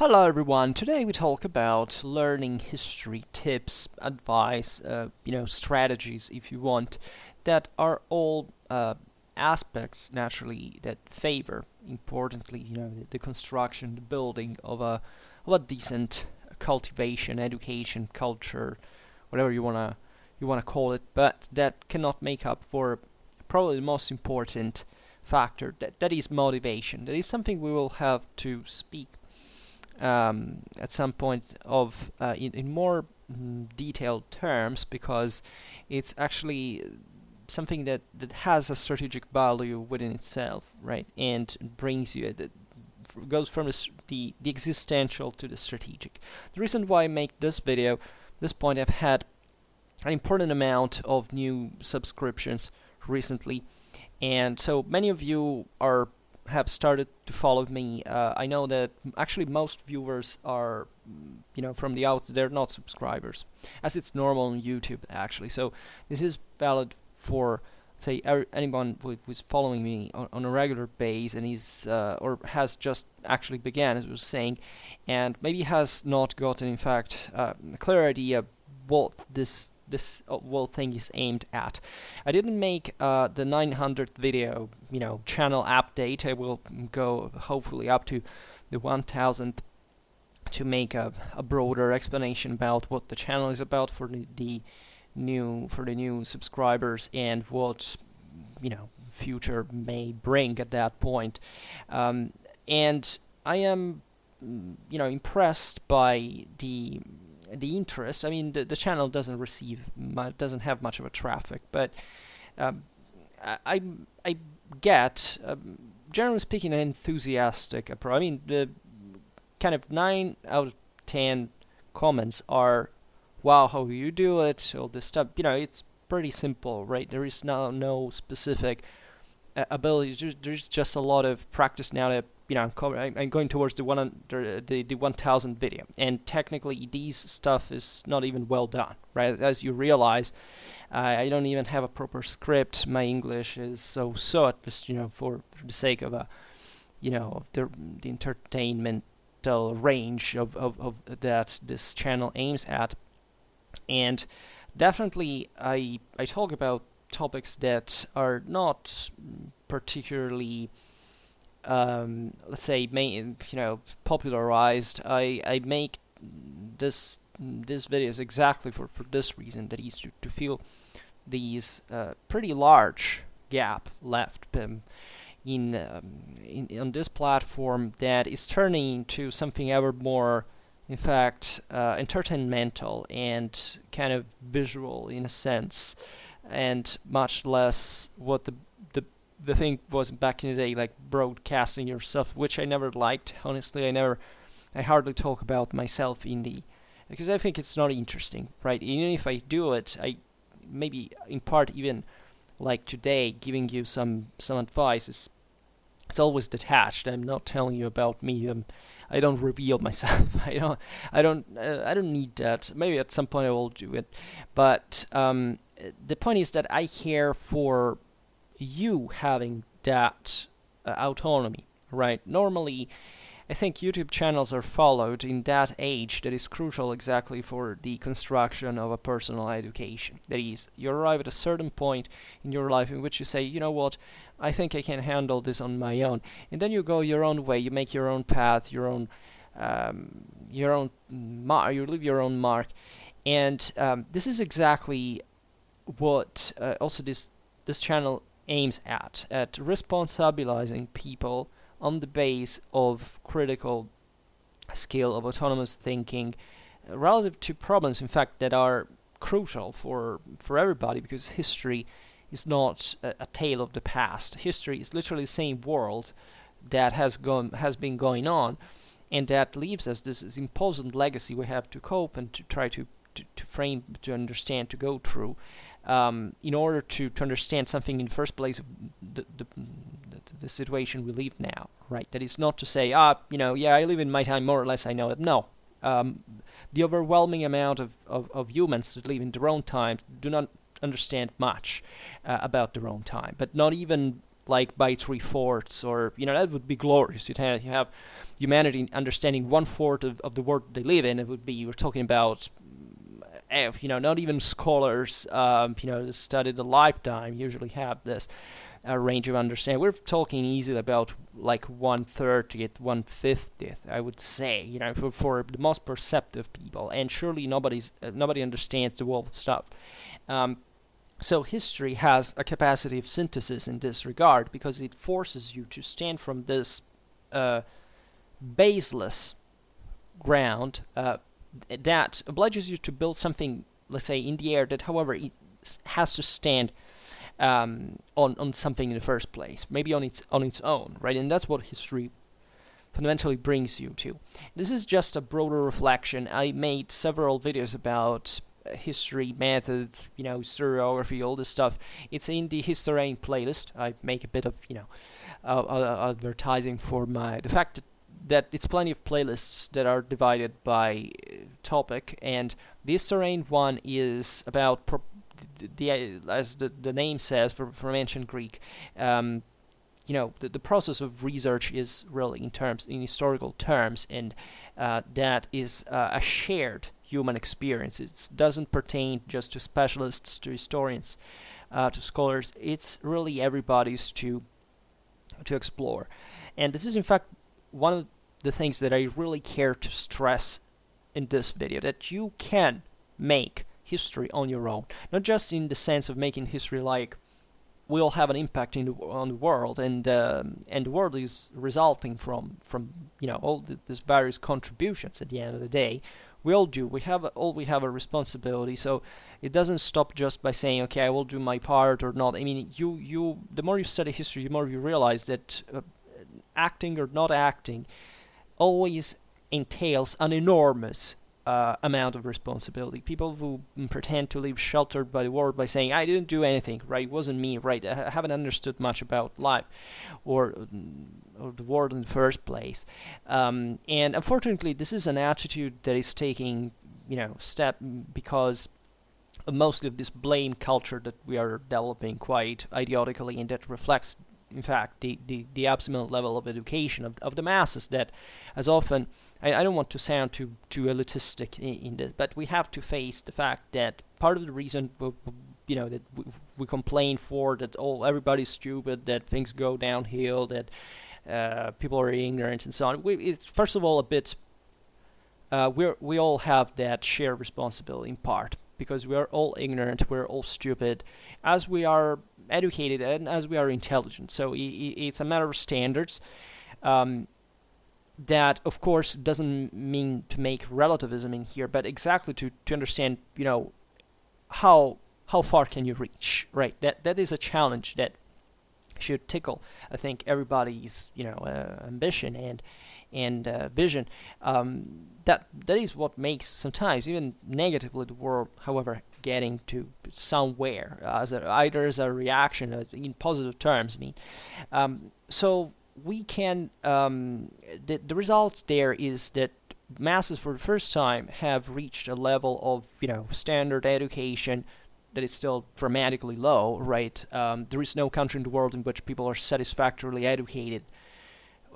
Hello everyone. Today we talk about learning history tips, advice, strategies if you want, that are all aspects naturally that favor, importantly, the construction, the building of a decent cultivation, education, culture, whatever you wanna call it, but that cannot make up for probably the most important factor that is motivation. That is something we will have to speak at some point of in more detailed terms, because it's actually something that has a strategic value within itself, right? And brings you goes from the existential to the strategic. The reason why I make this video, this point, I've had an important amount of new subscriptions recently, and so many of you have started to follow me. I know that actually most viewers are, from the outside, they're not subscribers, as it's normal on YouTube actually. So this is valid for, say, anyone who's following me on a regular base and is or has just actually began, as I was saying, and maybe has not gotten, in fact, a clear idea what this whole thing is aimed at. I didn't make the 900th video, channel update. I will go hopefully up to the 1000th to make a broader explanation about what the channel is about for the new subscribers, and what future may bring at that point. And I am impressed by the interest. I mean, the channel doesn't have much of a traffic, but I get, generally speaking, an enthusiastic approach. I mean, the kind of 9 out of 10 comments are, "Wow, how you do it?" All this stuff. It's pretty simple, right? There is no specific ability. There's just a lot of practice now that I'm going towards the 1000 video, and technically this stuff is not even well done, right? As you realize, I don't even have a proper script. My English is so just for the sake of the entertainmental range of that this channel aims at. And definitely I talk about topics that are not particularly let's say popularized. I make this videos exactly for this reason, that is to fill these pretty large gap left on this platform that is turning into something ever more, in fact, entertainmental and kind of visual in a sense, and much less what the thing was back in the day, like broadcasting yourself, which I never liked. Honestly, I hardly talk about myself because I think it's not interesting, right? Even if I do it, I maybe in part, even like today, giving you some advice, it's always detached. I'm not telling you about me. I don't reveal myself. I don't need that. Maybe at some point I will do it, but the point is that I care for you having that autonomy, right? Normally, I think YouTube channels are followed in that age that is crucial exactly for the construction of a personal education. That is, you arrive at a certain point in your life in which you say, you know what, I think I can handle this on my own, and then you go your own way. You make your own path, you leave your own mark, and this is exactly what also this channel aims at responsabilizing people on the base of critical skill, of autonomous thinking, relative to problems, in fact, that are crucial for everybody, because history is not a tale of the past. History is literally the same world that has been going on, and that leaves us this imposing legacy we have to cope and to try to frame, to understand, to go through, in order to understand something in the first place, the situation we live now, right? That is not to say, I live in my time, more or less I know it. No. The overwhelming amount of humans that live in their own time do not understand much about their own time, but not even like by 3/4, or that would be glorious. You have humanity understanding one-fourth of the world they live in, it would be, we're talking about, not even scholars, that studied a lifetime usually have this range of understanding. We're talking easily about like 1/30th, 1/50th, I would say, for the most perceptive people, and surely nobody understands the world stuff. So history has a capacity of synthesis in this regard, because it forces you to stand from this baseless ground that obliges you to build something, let's say, in the air that, however, it has to stand on something in the first place, maybe on its own, right? And that's what history fundamentally brings you to. This is just a broader reflection. I made several videos about history, method, historiography, all this stuff. It's in the Historian playlist. I make a bit of, advertising for the fact that it's plenty of playlists that are divided by topic, and the Historian one is about as the name says, from ancient Greek. The process of research is really in historical terms, and that is a shared human experience. It doesn't pertain just to specialists, to historians, to scholars. It's really everybody's to explore. And this is in fact one of the things that I really care to stress in this video, that you can make history on your own, not just in the sense of making history like will have an impact on the world, and the world is resulting from all these various contributions. At the end of the day, we all do. We have a responsibility. So it doesn't stop just by saying, okay, I will do my part or not. I mean, the more you study history, the more you realize that acting or not acting always entails an enormous amount of responsibility. People who pretend to live sheltered by the world by saying, I didn't do anything, right? It wasn't me, right? I haven't understood much about life or the world in the first place. And unfortunately, this is an attitude that is taking, step because of mostly of this blame culture that we are developing quite ideologically, and that reflects, in fact, the absolute level of education of the masses that, as often, I don't want to sound too elitistic in this, but we have to face the fact that part of the reason that we complain for that everybody's stupid, that things go downhill, that people are ignorant and so on. It's first of all a bit. We all have that shared responsibility in part, because we are all ignorant, we're all stupid, as we are educated and as we are intelligent. So it's a matter of standards. That, of course, doesn't mean to make relativism in here, but exactly to understand, how far can you reach, right? That is a challenge that should tickle, I think, everybody's, ambition and vision. That is what makes sometimes, even negatively, the world, however, getting to somewhere, either as a reaction, in positive terms, so we can, the result there is that masses for the first time have reached a level of, standard education that is still dramatically low, right? There is no country in the world in which people are satisfactorily educated,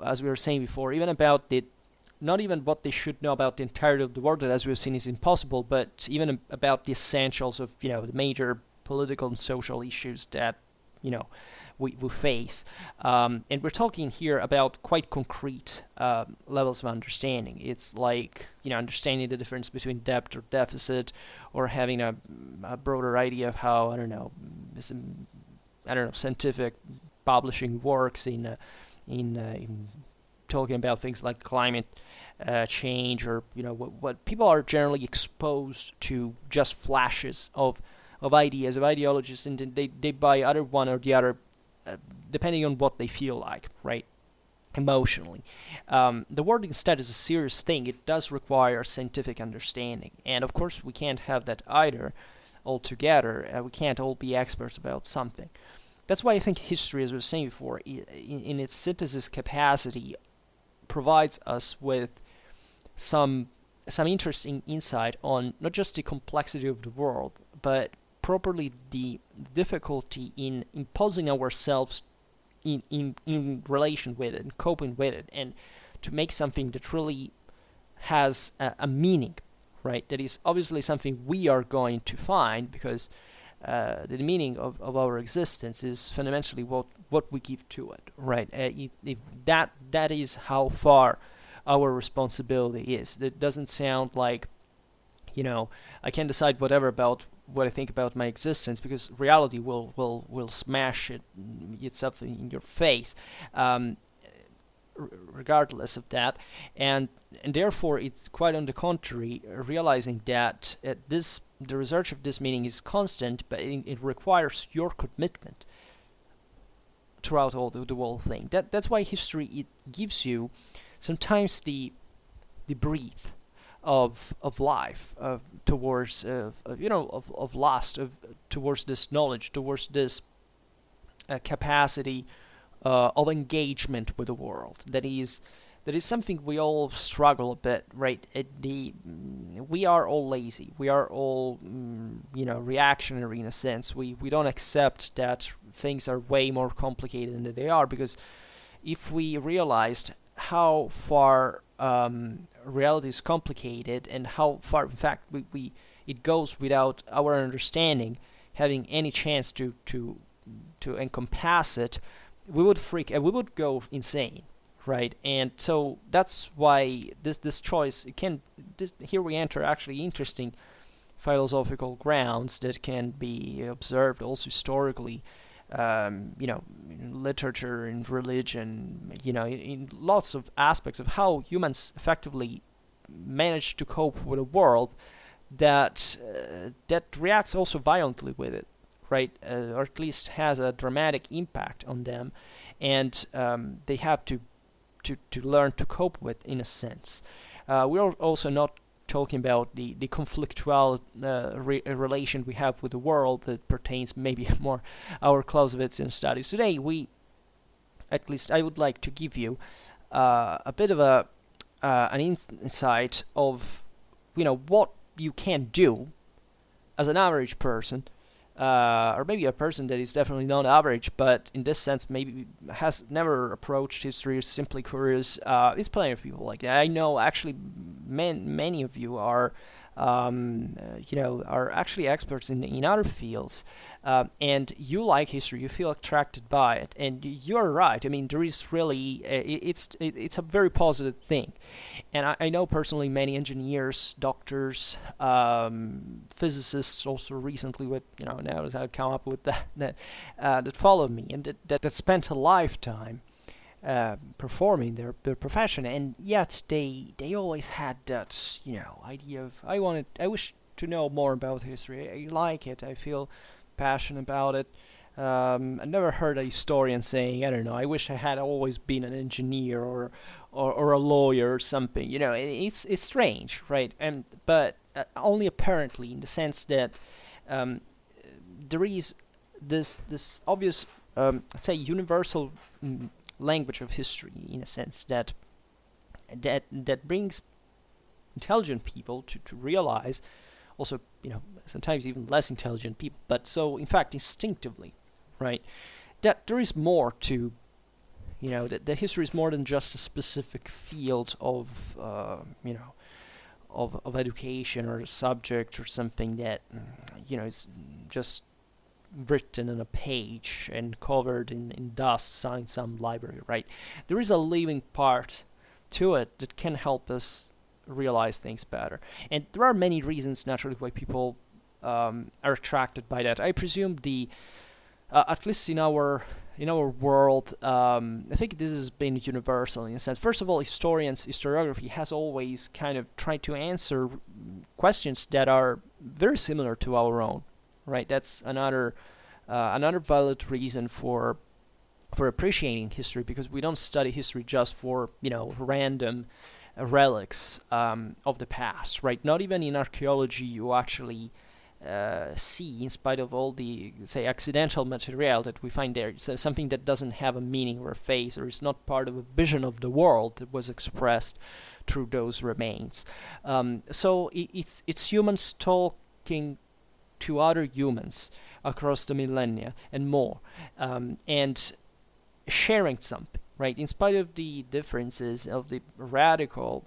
as we were saying before, even about not even what they should know about the entirety of the world, that, as we've seen, is impossible, but even about the essentials of, the major political and social issues that, we face. And we're talking here about quite concrete levels of understanding. It's like, understanding the difference between debt or deficit, or having a broader idea of how, scientific publishing works in talking about things like climate change, or what people are generally exposed to, just flashes of ideas, of ideologies, and they buy either one or the other, depending on what they feel like, right? Emotionally. The world instead is a serious thing. It does require scientific understanding, and of course we can't have that either altogether. We can't all be experts about something. That's why I think history, as we were saying before, in its synthesis capacity, provides us with some interesting insight on not just the complexity of the world, but properly the difficulty in imposing ourselves in relation with it and coping with it, and to make something that really has a meaning, right? That is obviously something we are going to find, because the meaning of our existence is fundamentally what we give to it, right? If that is how far our responsibility is. It doesn't sound like, I can decide whatever about what I think about my existence, because reality will smash itself in your face, regardless of that, and therefore it's quite on the contrary, realizing that the research of this meaning is constant, but it requires your commitment throughout all the whole thing. That's why history, it gives you sometimes the breath of life, towards of lust, towards this knowledge, towards this capacity of engagement with the world. That is something we all struggle a bit, right? We are all lazy. We are all, reactionary in a sense. We don't accept that things are way more complicated than they are, because if we realized how far reality is complicated, and how far, in fact, it goes without our understanding having any chance to encompass it, we would freak and we would go insane, right? And so that's why this choice, here we enter actually interesting philosophical grounds that can be observed also historically, in literature, in religion, in lots of aspects of how humans effectively manage to cope with a world that reacts also violently with it, right? Or at least has a dramatic impact on them, and they have to learn to cope with, in a sense. We're also not talking about the conflictual relation we have with the world that pertains maybe more our Clausewitzian studies. Today, at least I would like to give you a bit of an insight of what you can do as an average person, or maybe a person that is definitely not average, but in this sense maybe has never approached history, is simply curious. There's plenty of people like that. I know actually many of you are are actually experts in other fields, and you like history, you feel attracted by it, and you're right. I mean, there is really it's a very positive thing, and I know personally many engineers, doctors, physicists also recently with now that I've come up with that followed me, and that spent a lifetime performing their profession, and yet they always had that idea of I wish to know more about history. I like it. I feel passionate about it. I never heard a historian saying, I don't know, I wish I had always been an engineer or a lawyer or something. It's strange, right? But only apparently, in the sense that there is this obvious, let's say, universal language of history, in a sense that brings intelligent people to realize, also sometimes even less intelligent people, but so in fact instinctively, right, that there is more to that history is more than just a specific field of of education or a subject or something that is just written on a page and covered in dust in some library, right? There is a living part to it that can help us realize things better. And there are many reasons, naturally, why people are attracted by that. I presume at least in our world, I think this has been universal in a sense. First of all, historiography has always kind of tried to answer questions that are very similar to our own, right? That's another valid reason for appreciating history, because we don't study history just for random relics of the past, right? Not even in archaeology you actually see, in spite of all the, say, accidental material that we find there, it's something that doesn't have a meaning or a face, or is not part of a vision of the world that was expressed through those remains. So it's humans talking to other humans across the millennia and more, and sharing something, right? In spite of the differences of the radical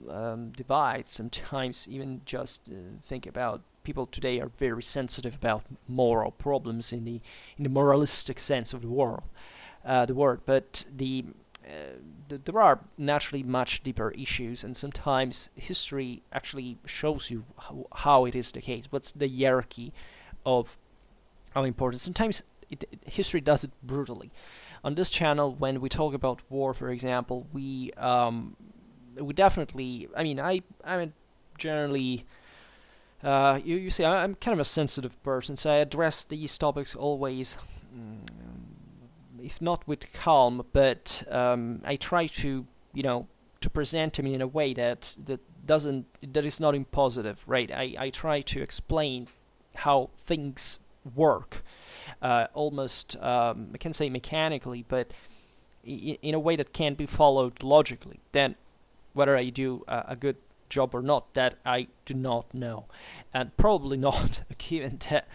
divides, sometimes even just think about people today are very sensitive about moral problems in the moralistic sense of the word, but there are naturally much deeper issues, and sometimes history actually shows you how it is the case. What's the hierarchy of importance? Sometimes history does it brutally. On this channel, when we talk about war, for example, we definitely. I mean, I'm generally. You see, I'm kind of a sensitive person, so I address these topics always, if not with calm, but I try to, to present them in a way that is not impositive, right? I try to explain how things work, almost I can say mechanically, but in a way that can be followed logically. Then, whether I do a good job or not, that I do not know, and probably not, given that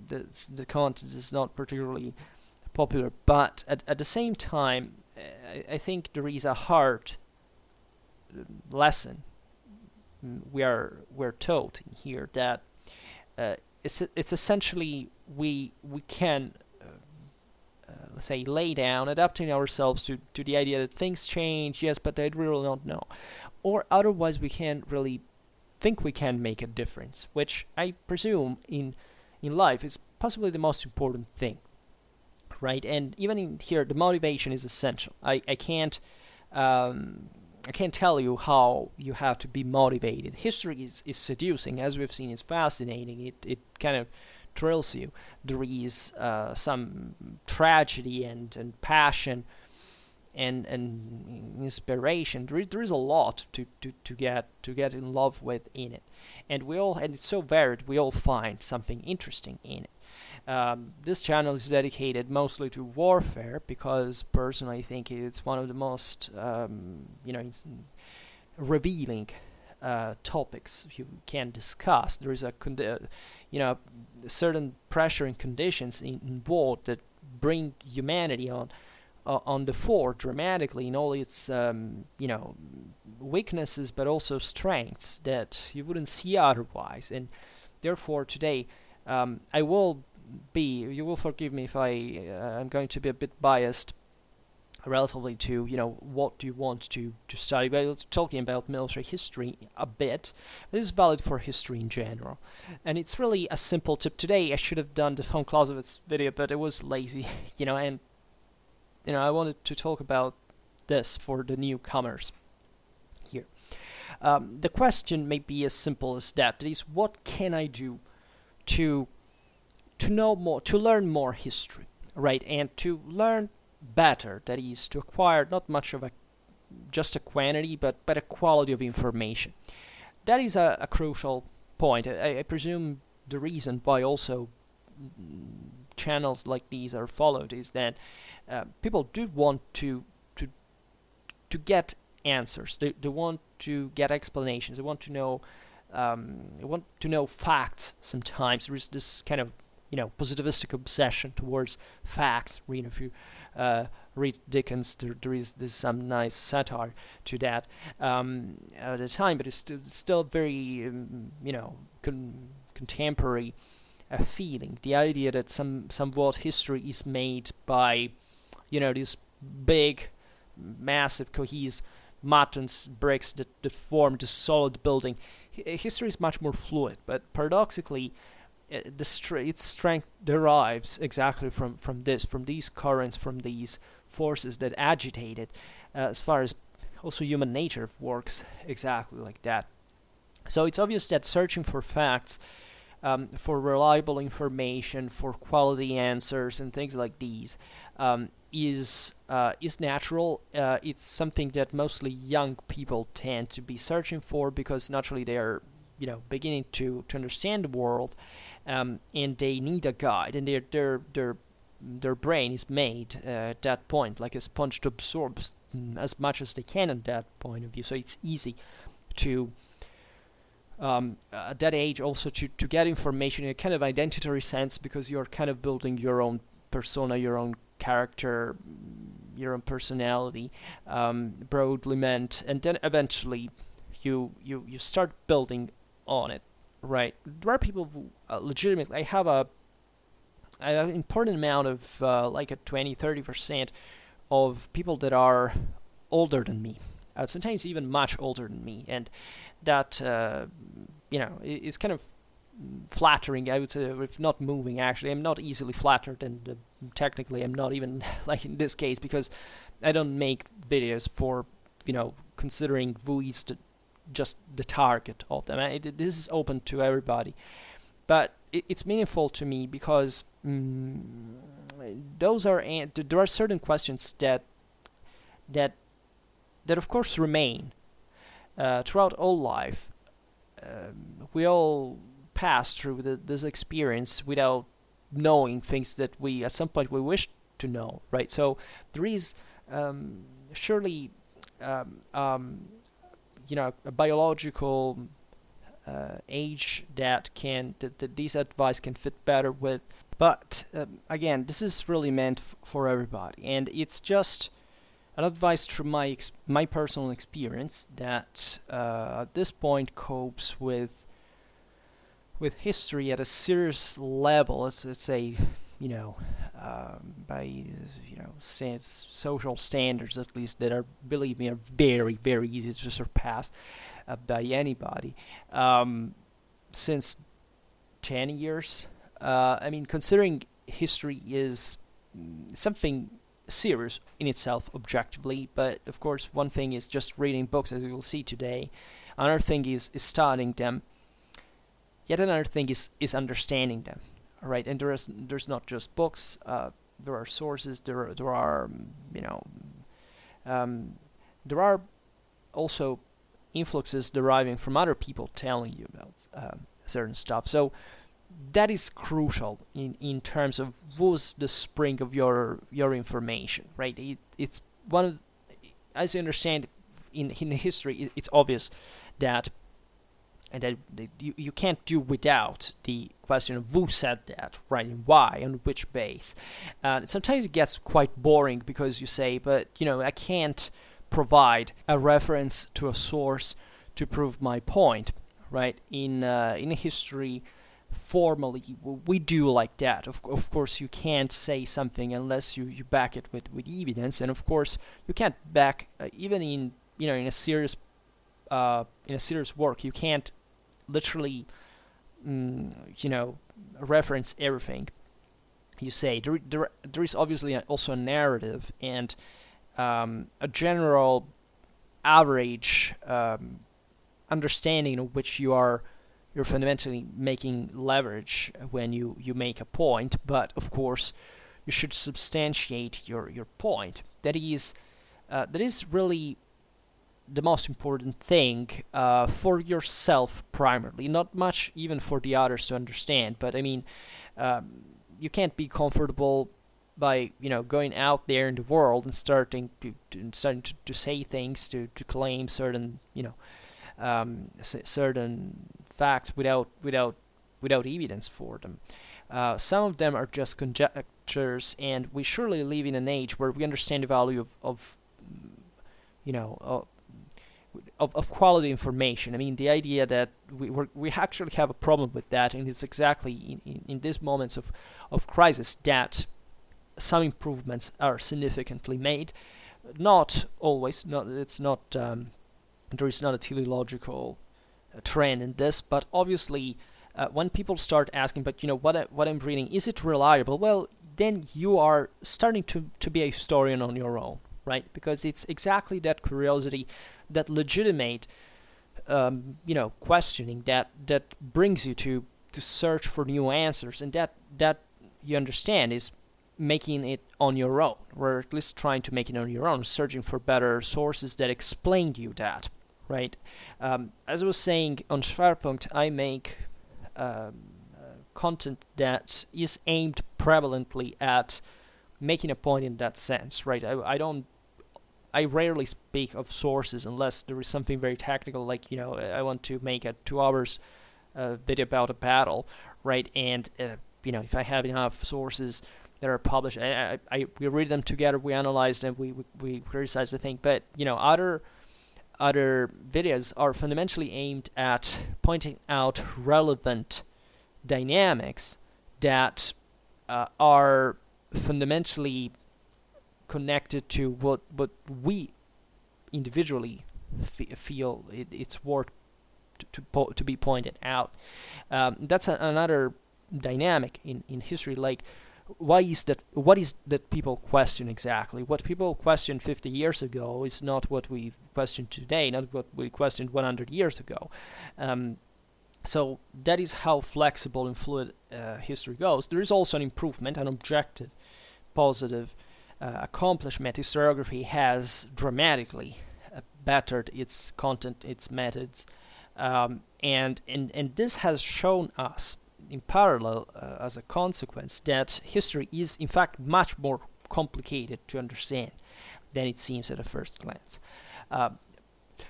the content is not particularly popular. But at the same time, I think there is a hard lesson we're taught in here, that it's essentially we can let's say lay down, adapting ourselves to the idea that things change, yes, but I really don't know, or otherwise we can't really think we can make a difference, which I presume in life is possibly the most important thing, right? And even in here, the motivation is essential. I can't tell you how you have to be motivated. History is seducing, as we've seen. It's fascinating. It kind of thrills you. There is some tragedy and passion and inspiration. There is a lot to get in love with in it, and it's so varied. We all find something interesting in it. This channel is dedicated mostly to warfare, because personally I think it's one of the most revealing topics you can discuss. There is a certain pressure and conditions involved that bring humanity on the fore dramatically in all its weaknesses, but also strengths that you wouldn't see otherwise. And therefore today you will forgive me if I'm going to be a bit biased relatively to what you want to study. We're talking about military history a bit, but it's valid for history in general. And it's really a simple tip. Today I should have done the von Clausewitz video, but I was lazy, and I wanted to talk about this for the newcomers here. The question may be as simple as that. That is, what can I do to know more, to learn more history, right? And to learn better, that is, to acquire not much of just a quantity, but a quality of information. That is a crucial point. I presume the reason why also channels like these are followed is that people do want to get answers. They want to get explanations. They want to know facts. Sometimes there is this kind of positivistic obsession towards facts. If you read Dickens, there is some nice satire to that at the time, but it's still very contemporary feeling. The idea that somewhat history is made by these big, massive, cohesive mountains, bricks that form the solid building. History is much more fluid, but paradoxically, its strength derives exactly from these currents, from these forces that agitate it, as far as also human nature works exactly like that. So it's obvious that searching for facts, for reliable information, for quality answers and things like these is natural. It's something that mostly young people tend to be searching for, because naturally they are beginning to understand the world, and they need a guide, and their brain is made at that point like a sponge to absorb as much as they can at that point of view. So it's easy to at that age also to get information in a kind of identitary sense, because you're kind of building your own persona, your own character, your own personality, broadly meant, and then eventually you start building on it, right? There are people who legitimately have an important amount of like a 20-30% of people that are older than me, sometimes even much older than me, and that is kind of flattering, I would say, if not moving. Actually, I'm not easily flattered, and technically I'm not even like in this case, because I don't make videos for considering who is just the target of them. This is open to everybody, but it's meaningful to me because there are certain questions that of course remain throughout all life. We all pass through this experience without knowing things that we at some point we wish to know, right? So there is surely a biological age that these advice can fit better with. But again, this is really meant for everybody, and it's just an advice through my personal experience that at this point copes with history at a serious level. Let's say, by social standards, at least, that are, believe me, are very, very easy to surpass by anybody. Since 10 years, considering history is something serious in itself objectively, but of course one thing is just reading books, as we will see today. Another thing is studying them. Yet another thing is understanding them, right? And there's not just books. There are sources. There are also influxes deriving from other people telling you about certain stuff. So that is crucial in terms of who's the spring of your information, right? It's one of, as you understand, in history, it's obvious that. And that you can't do without the question of who said that, right, and why, on which base. Sometimes it gets quite boring because you say, but I can't provide a reference to a source to prove my point, right? In history, formally, we do like that. Of course, you can't say something unless you back it with evidence, and of course, you can't back even in a serious work. You can't literally reference everything you say. There is obviously also a narrative and a general average understanding of which you're fundamentally making leverage when you make a point. But of course you should substantiate your point. That is really the most important thing for yourself primarily, not much even for the others to understand. But you can't be comfortable by going out there in the world and starting to say things, to claim certain certain facts without evidence for them. Some of them are just conjectures, and we surely live in an age where we understand the value of quality information. The idea that we actually have a problem with that, and it's exactly in these moments of crisis that some improvements are significantly made. Not always. It's not. There is not a teleological trend in this, but obviously, when people start asking, but what I'm reading, is it reliable? Well, then you are starting to be a historian on your own, right? Because it's exactly that curiosity, that legitimate, questioning that brings you to search for new answers, and that you understand is making it on your own, or at least trying to make it on your own, searching for better sources that explain to you that, right? As I was saying, on Schwerpunkt, I make content that is aimed prevalently at making a point in that sense, right? I rarely speak of sources unless there is something very technical, like I want to make a 2 hours video about a battle, right? And if I have enough sources that are published. We read them together, we analyze them, we criticize the thing. But other videos are fundamentally aimed at pointing out relevant dynamics that are fundamentally connected to what we individually feel it's worth to be pointed out. That's another dynamic in history. Like, why is that? What is that people question exactly? What people questioned 50 years ago is not what we question today, not what we questioned 100 years ago. So that is how flexible and fluid history goes. There is also an improvement, an objective, positive accomplishment. Historiography has dramatically bettered its content, its methods, and this has shown us in parallel, as a consequence, that history is in fact much more complicated to understand than it seems at a first glance.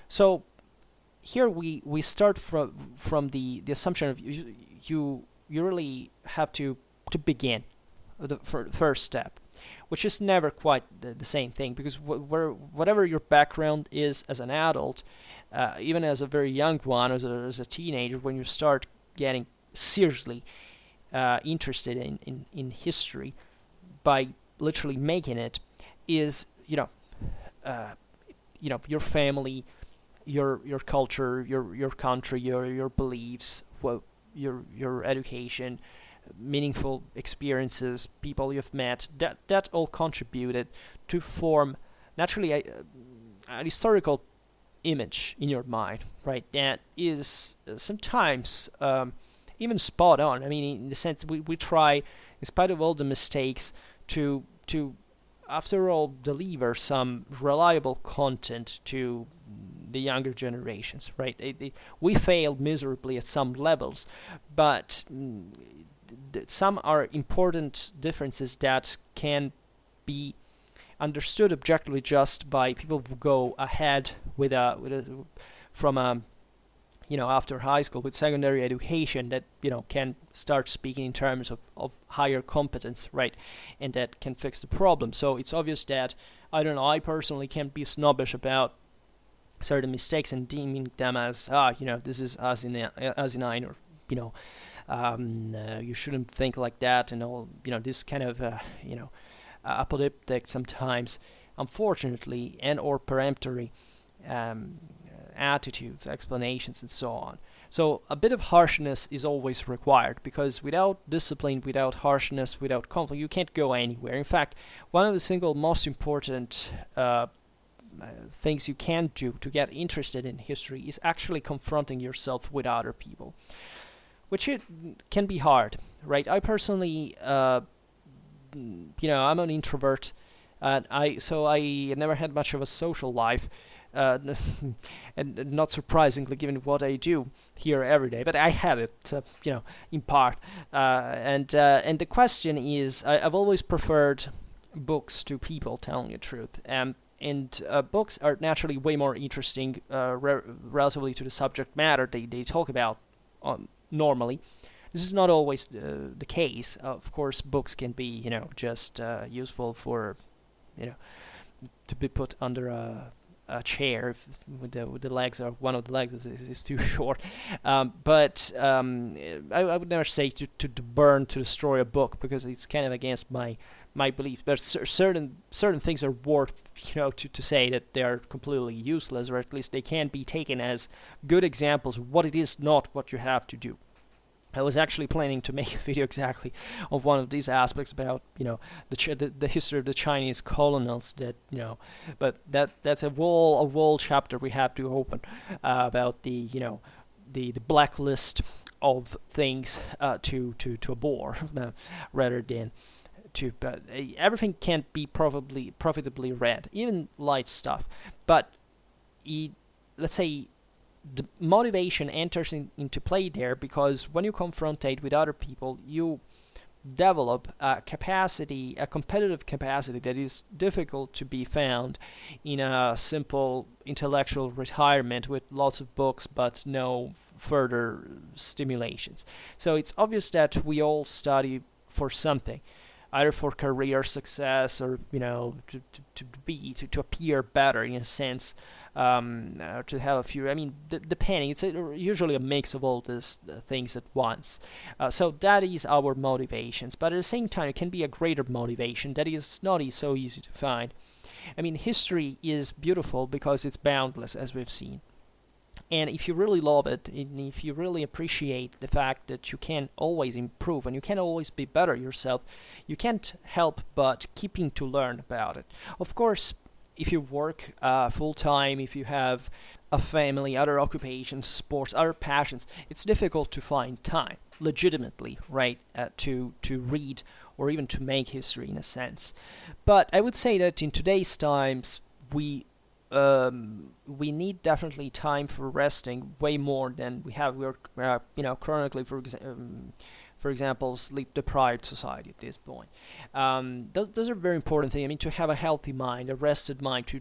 So here we start from the assumption of you really have to begin the first step, which is never quite the same thing, because whatever your background is as an adult, even as a very young one, as a teenager, when you start getting seriously interested in history by literally making it, is your family, your culture, your country, your beliefs, your education, meaningful experiences, people you've met, that all contributed to form naturally an historical image in your mind, right? That is sometimes even spot on. I mean, in the sense we try, in spite of all the mistakes, to after all deliver some reliable content to the younger generations, right? We failed miserably at some levels, but some are important differences that can be understood objectively just by people who go ahead from after high school with secondary education, that can start speaking in terms of higher competence, right, and that can fix the problem. So it's obvious that I personally can't be snobbish about certain mistakes and deeming them as this is asinine, or you shouldn't think like that, and all this kind of apocalyptic sometimes, unfortunately, and or peremptory attitudes, explanations, and so on. So a bit of harshness is always required, because without discipline, without harshness, without conflict, you can't go anywhere. In fact, one of the single most important things you can do to get interested in history is actually confronting yourself with other people, which it can be hard, right? I personally, I'm an introvert, and I never had much of a social life, and not surprisingly, given what I do here every day. But I had it, in part. And the question is, I've always preferred books to people, telling the truth. And books are naturally way more interesting, relatively to the subject matter they talk about normally. This is not always the case. Of course, books can be, just useful for, to be put under a chair if with the legs, or one of the legs is too short. But I would never say to burn, to destroy a book, because it's kind of against my belief. But certain things are worth, to say that they are completely useless, or at least they can be taken as good examples of what it is not what you have to do. I was actually planning to make a video exactly of one of these aspects about, the history of the Chinese colonials. That, but that's a whole chapter we have to open about the blacklist of things to abhor, rather than to. But everything can't be profitably read, even light stuff. But let's say, the motivation enters into play there, because when you confrontate with other people, you develop a competitive capacity that is difficult to be found in a simple intellectual retirement with lots of books but no further stimulations. So it's obvious that we all study for something. either for career success or to appear better in a sense, to have a few. I mean, depending, it's usually a mix of all these things at once. So that is our motivations, but at the same time, it can be a greater motivation that is not so easy to find. I mean, history is beautiful because it's boundless, as we've seen. And if you really love it, and if you really appreciate the fact that you can always improve and you can always be better yourself, you can't help but keeping to learn about it. Of course, if you work full time, if you have a family, other occupations, sports, other passions, it's difficult to find time, legitimately, right, to read or even to make history in a sense. But I would say that in today's times, we need definitely time for resting way more than we have. We're chronically, for example, sleep deprived society at this point. Those are very important things. I mean, to have a healthy mind, a rested mind, to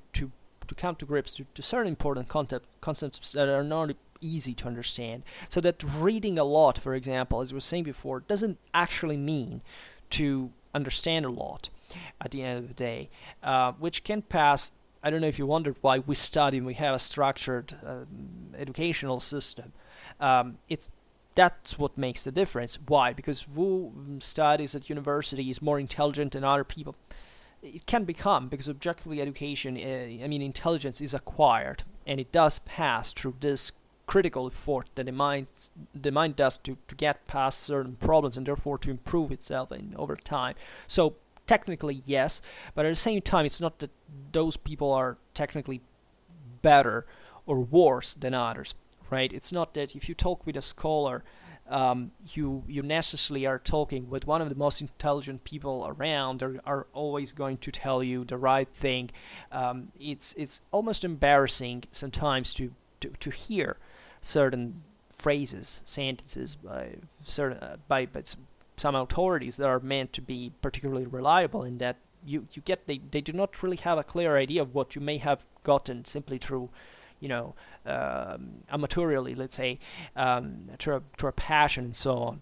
come to grips to certain important concepts that are not easy to understand. So that reading a lot, for example, as we were saying before, doesn't actually mean to understand a lot at the end of the day, which can pass. I don't know if you wondered why we study and we have a structured educational system. It's That's what makes the difference. Why? Because who studies at university is more intelligent than other people. It can become, because objectively education, intelligence is acquired, and it does pass through this critical effort that the mind does to get past certain problems and therefore to improve itself over time. So technically, yes, but at the same time, it's not that those people are technically better or worse than others, right? It's not that if you talk with a scholar, you necessarily are talking with one of the most intelligent people around, or are always going to tell you the right thing. It's almost embarrassing sometimes to hear certain phrases, sentences by some authorities that are meant to be particularly reliable, in that they do not really have a clear idea of what you may have gotten simply through amateurally, let's say, through a passion and so on.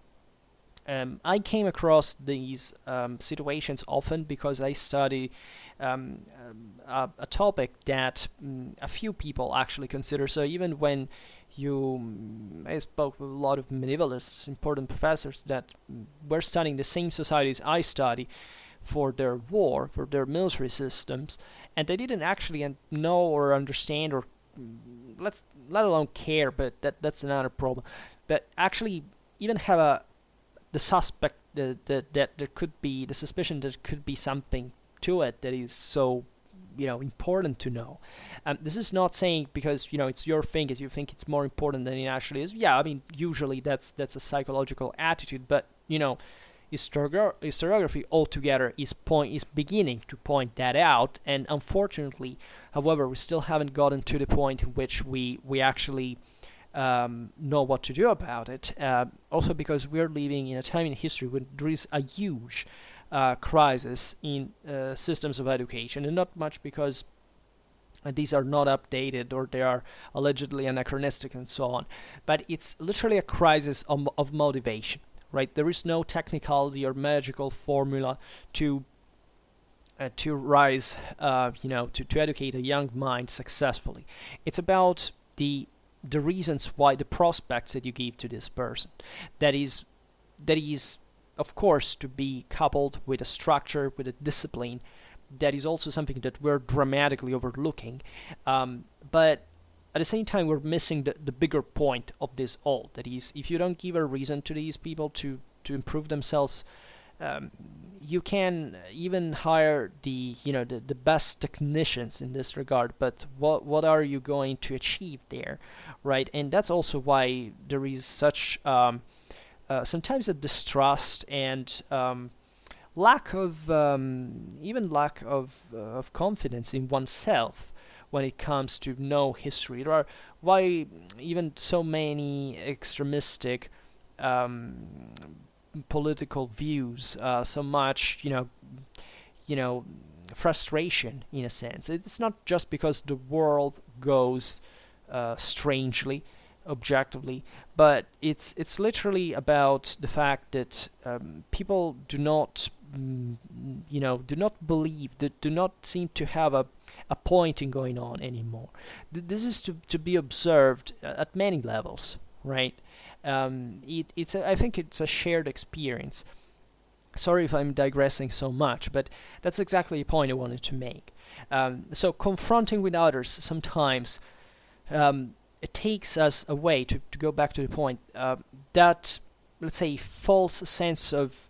I came across these situations often because I study a topic that a few people actually consider. So even when I spoke with a lot of medievalists, important professors that were studying the same societies I study for their military systems, and they didn't actually know or understand or let alone care, but that's another problem. But actually, even have the suspect that there could be the suspicion that there could be something to it that is so important to know. This is not saying because it's your thing, if you think it's more important than it actually is. Yeah, I mean usually that's a psychological attitude, but historiography altogether is beginning to point that out, and unfortunately, however, we still haven't gotten to the point in which we actually know what to do about it. Also because we're living in a time in history when there is a huge crisis in systems of education, and not much because these are not updated or they are allegedly anachronistic and so on, but it's literally a crisis of motivation. Right, there is no technicality or magical formula to rise, to educate a young mind successfully. It's about the reasons why, the prospects that you give to this person. That is, of course, to be coupled with a structure, with a discipline. That is also something that we're dramatically overlooking, but at the same time, we're missing the bigger point of this all. That is, if you don't give a reason to these people to improve themselves, you can even hire the best technicians in this regard. But what are you going to achieve there, right? And that's also why there is such sometimes a distrust and lack of confidence in oneself when it comes to know history. There are why even so many extremistic political views, so much frustration in a sense. It's not just because the world goes strangely, objectively, but it's literally about the fact that people do not do not believe, do not seem to have a point in going on anymore. This is to be observed at many levels, right? I think it's a shared experience. Sorry if I'm digressing so much, but that's exactly the point I wanted to make. So confronting with others sometimes, it takes us away, to go back to the point, that, let's say, false sense of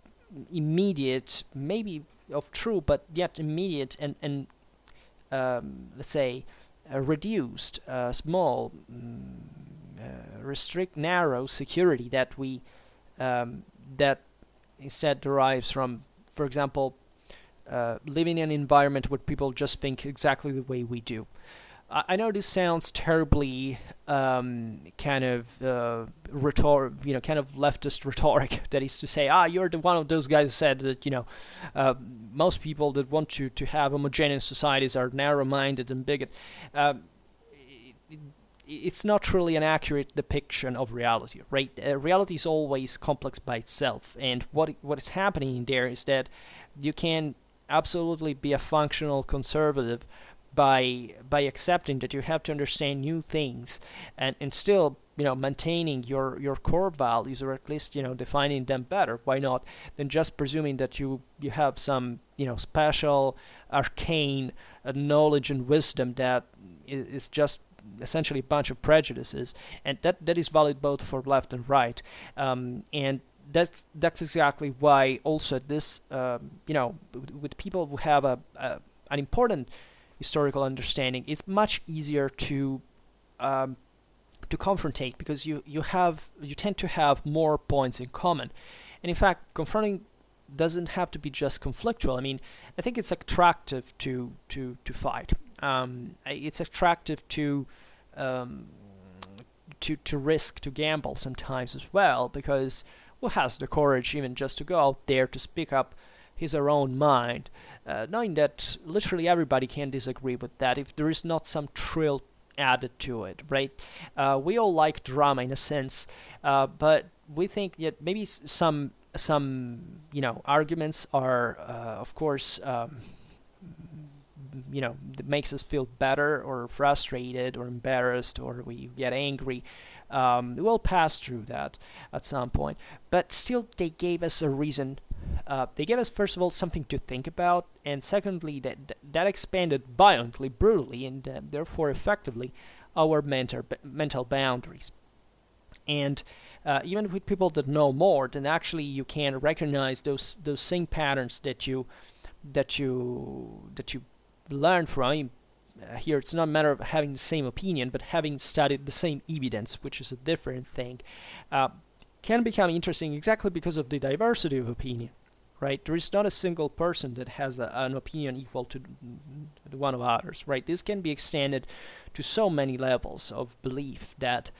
immediate, maybe of true, but yet immediate and let's say, reduced, small, restrict, narrow security that instead derives from, for example, living in an environment where people just think exactly the way we do. I know this sounds terribly kind of kind of leftist rhetoric. That is to say, you're the one of those guys who said that most people that want to have homogeneous societies are narrow-minded and bigot. It's not really an accurate depiction of reality, right? Reality is always complex by itself, and what is happening in there is that you can absolutely be a functional conservative by accepting that you have to understand new things and still maintaining your core values, or at least defining them better. Why not? Than just presuming that you have some special arcane knowledge and wisdom that is just essentially a bunch of prejudices, and that is valid both for left and right, and that's exactly why also this with people who have an important historical understanding, it's much easier to confrontate, because you tend to have more points in common. And in fact, confronting doesn't have to be just conflictual. I mean, I think it's attractive to fight. It's attractive to risk, to gamble sometimes as well, because who has the courage even just to go out there to speak up his or her own mind, knowing that literally everybody can disagree with that if there is not some thrill added to it, right? We all like drama in a sense, but we think that maybe some arguments are, of course, that makes us feel better or frustrated or embarrassed, or we get angry. We'll pass through that at some point, but still they gave us a reason. They gave us, first of all, something to think about, and secondly, that expanded violently, brutally, and therefore effectively our mental boundaries. And even with people that know more, then actually you can recognize those same patterns that you learn from. Here, it's not a matter of having the same opinion, but having studied the same evidence, which is a different thing, can become interesting exactly because of the diversity of opinion, right? There is not a single person that has an opinion equal to the one of others, right? This can be extended to so many levels of belief that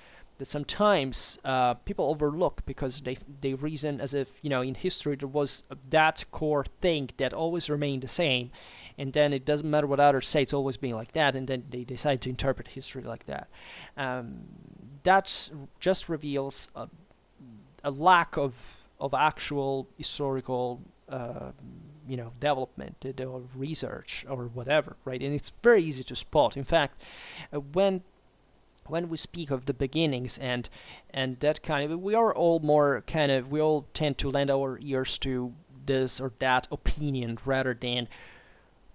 sometimes people overlook, because they reason as if in history there was that core thing that always remained the same, and then it doesn't matter what others say, it's always been like that, and then they decide to interpret history like that. That just reveals a lack of actual historical development or research or whatever, right? And it's very easy to spot. In fact, when we speak of the beginnings and that kind of, we all tend to lend our ears to this or that opinion rather than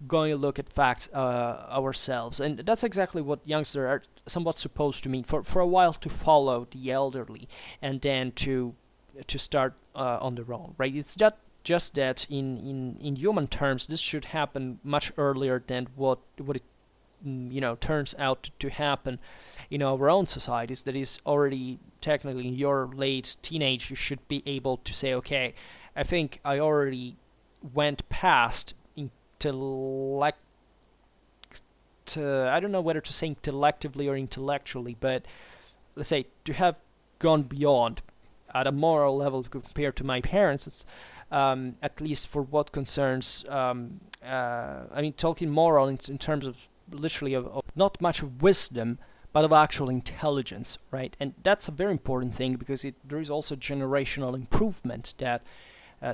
going to look at facts ourselves. And that's exactly what youngsters are somewhat supposed to mean, for a while to follow the elderly and then to start on their own, right? It's just that in human terms, this should happen much earlier than what it turns out to happen in our own societies. That is already technically in your late teenage, you should be able to say, okay, I think I already went past I don't know whether to say intelectively or intellectually, but let's say to have gone beyond at a moral level compared to my parents. It's at least for what concerns talking moral in terms of literally of not much of wisdom, but of actual intelligence, right? And that's a very important thing, because there is also generational improvement that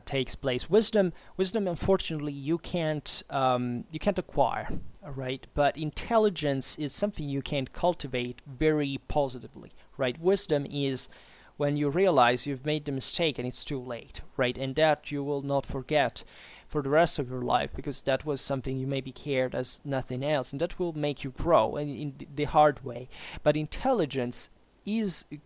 takes place. Wisdom, unfortunately, you can't acquire, right? But intelligence is something you can cultivate very positively, right? Wisdom is when you realize you've made the mistake and it's too late, right? And that you will not forget for the rest of your life, because that was something you maybe cared as nothing else, and that will make you grow in the hard way. But intelligence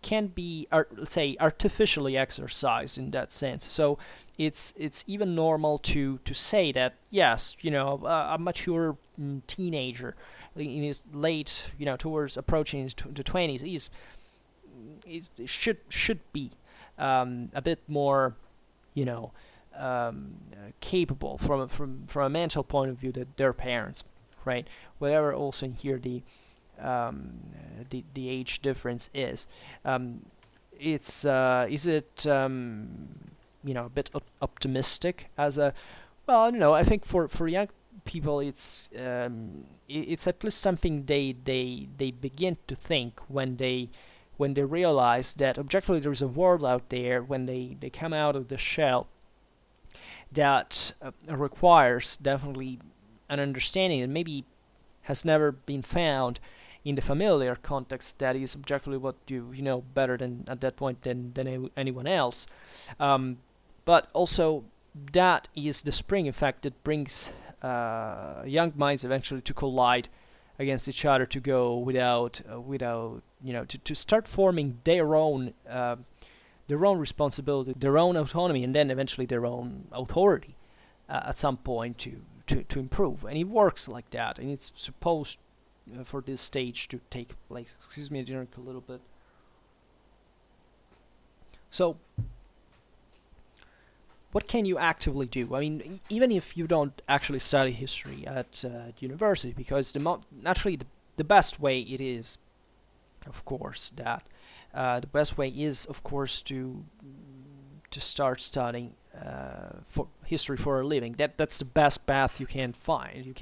can be let's say artificially exercised in that sense. So it's even normal to say that, yes, a mature teenager in his late, towards approaching his the 20s, it should be a bit more, you know capable from a mental point of view than their parents, right? Whatever also in here the age difference is. It's is it a bit optimistic as a, well, I don't know. I think for young people it's at least something they begin to think when they realize that objectively there is a world out there, when they come out of the shell, that requires definitely an understanding that maybe has never been found in the familiar context, that is objectively what you know better than at that point than anyone else. But also that is the spring effect that brings young minds eventually to collide against each other, to go without to start forming their own responsibility, their own autonomy, and then eventually their own authority at some point to improve. And it works like that, and it's supposed for this stage to take place. Excuse me, I drink a little bit. So, what can you actively do? I mean, even if you don't actually study history at university, because naturally the best way it is, of course, that the best way is, of course, to start studying for history for a living. That's the best path you can find. You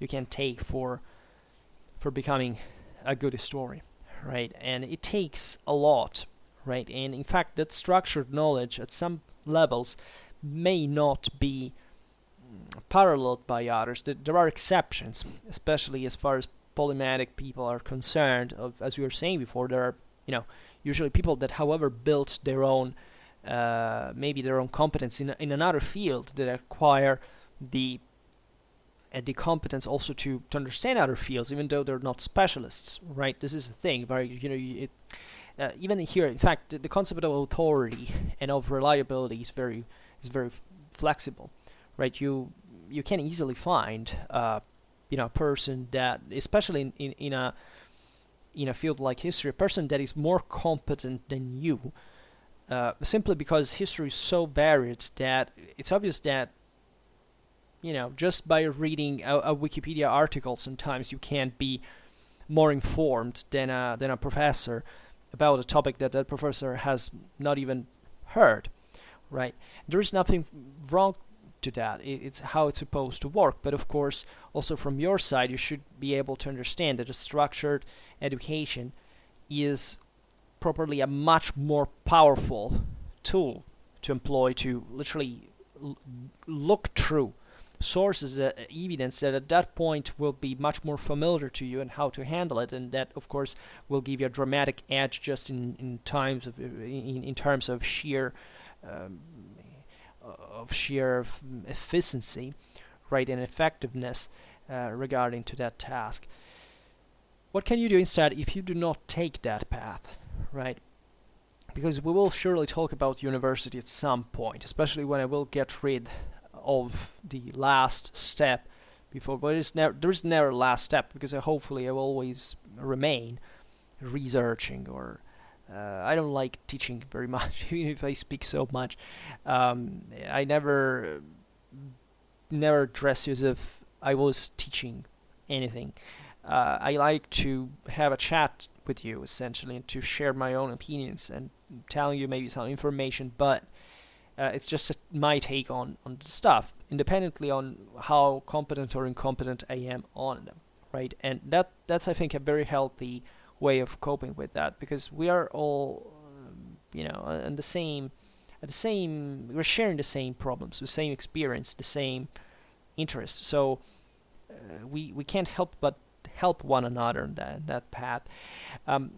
can take for becoming a good historian, right? And it takes a lot, right? And in fact, that structured knowledge at some levels may not be paralleled by others. There are exceptions, especially as far as polymath people are concerned. As we were saying before, there are usually people that, however, built their own maybe their own competence in another field, that acquire the competence also to understand other fields, even though they're not specialists, right? This is the thing, very even here, in fact, the concept of authority and of reliability is very flexible, right? You can easily find a person that, especially in a field like history, a person that is more competent than you, simply because history is so varied that it's obvious that just by reading a Wikipedia article, sometimes you can't be more informed than a professor about a topic that professor has not even heard, right? There is nothing wrong to that. It's how it's supposed to work. But of course, also from your side, you should be able to understand that a structured education is properly a much more powerful tool to employ to literally look through sources, evidence that at that point will be much more familiar to you and how to handle it, and that of course will give you a dramatic edge just in terms of sheer efficiency, right, and effectiveness regarding to that task. What can you do instead if you do not take that path, right? Because we will surely talk about university at some point, especially when I will get rid of the last step before, but there is never a last step, because hopefully I will always remain researching, or I don't like teaching very much, even if I speak so much. I never dress as if I was teaching anything. I like to have a chat with you, essentially, and to share my own opinions and telling you maybe some information, but it's just my take on the stuff, independently on how competent or incompetent I am on them, right? And that's I think a very healthy way of coping with that, because we are all at we're sharing the same problems, the same experience, the same interest. So we can't help but help one another in that path. Um,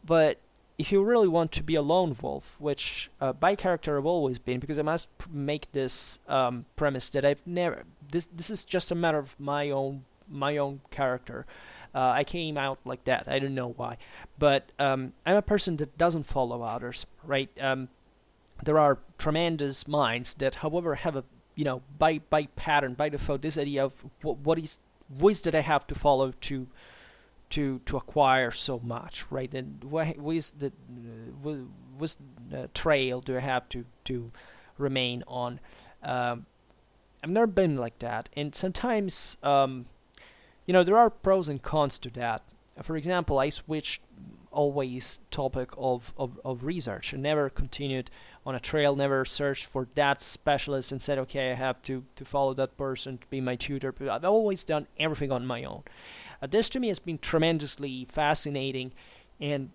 but if you really want to be a lone wolf, which by character I've always been, because I must make this premise that I've never. This is just a matter of my own character. I came out like that. I don't know why, but I'm a person that doesn't follow others, right? There are tremendous minds that, however, have a by pattern, by default, this idea of what is voice that I have to follow to acquire so much, right? And what is the trail do I have to remain on? I've never been like that, and sometimes there are pros and cons to that. For example, I switched always topic of research and never continued on a trail, never searched for that specialist and said, okay, I have to follow that person to be my tutor. But I've always done everything on my own. This to me has been tremendously fascinating and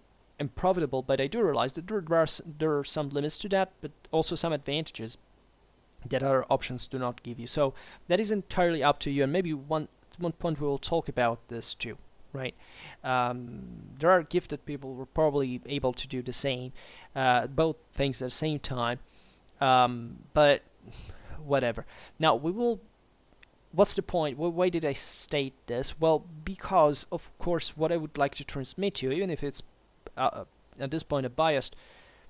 profitable, but I do realize that there are some limits to that, but also some advantages that other options do not give you. So that is entirely up to you, and maybe one point we will talk about this too, right? There are gifted people who are probably able to do the same, both things at the same time, but whatever. Now we will. What's the point? Why did I state this? Well, because of course what I would like to transmit to you, even if it's at this point a biased,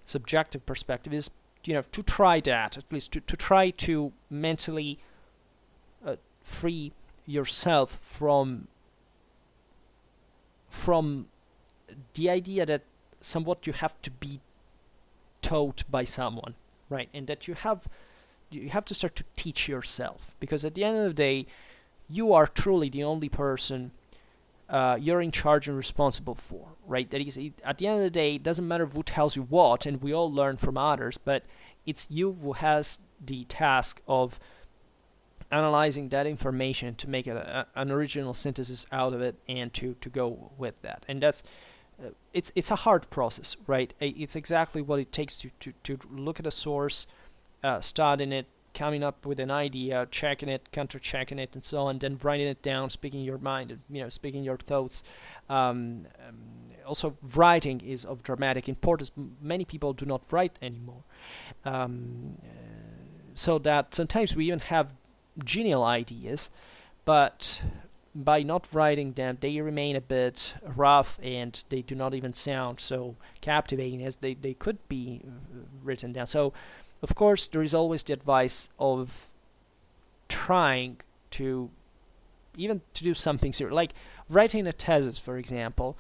subjective perspective, is to try that, at least to try to mentally free yourself from the idea that somewhat you have to be taught by someone, right? And that you have to start to teach yourself, because at the end of the day, you are truly the only person you're in charge and responsible for, right? That is, at the end of the day, it doesn't matter who tells you what, and we all learn from others, but it's you who has the task of analyzing that information to make an original synthesis out of it and to go with that. And that's it's a hard process, right? It's exactly what it takes to look at a source, studying it, coming up with an idea, checking it, counter-checking it, and so on, then writing it down, speaking your mind, speaking your thoughts. Also, writing is of dramatic importance. Many people do not write anymore. So that sometimes we even have genial ideas, but by not writing them, they remain a bit rough and they do not even sound so captivating as they could be written down. So, of course, there is always the advice of trying to do something serious, like writing a thesis, for example.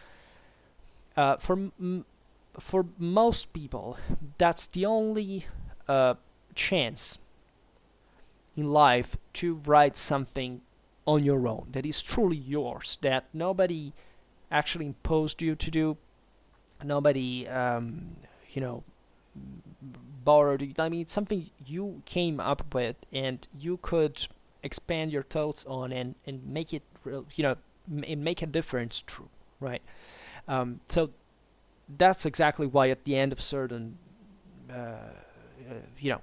For most people, that's the only chance in life to write something on your own that is truly yours, that nobody actually imposed you to do, nobody borrowed it. I mean, it's something you came up with and you could expand your thoughts on and make it real, and make a difference true, right? So that's exactly why at the end of certain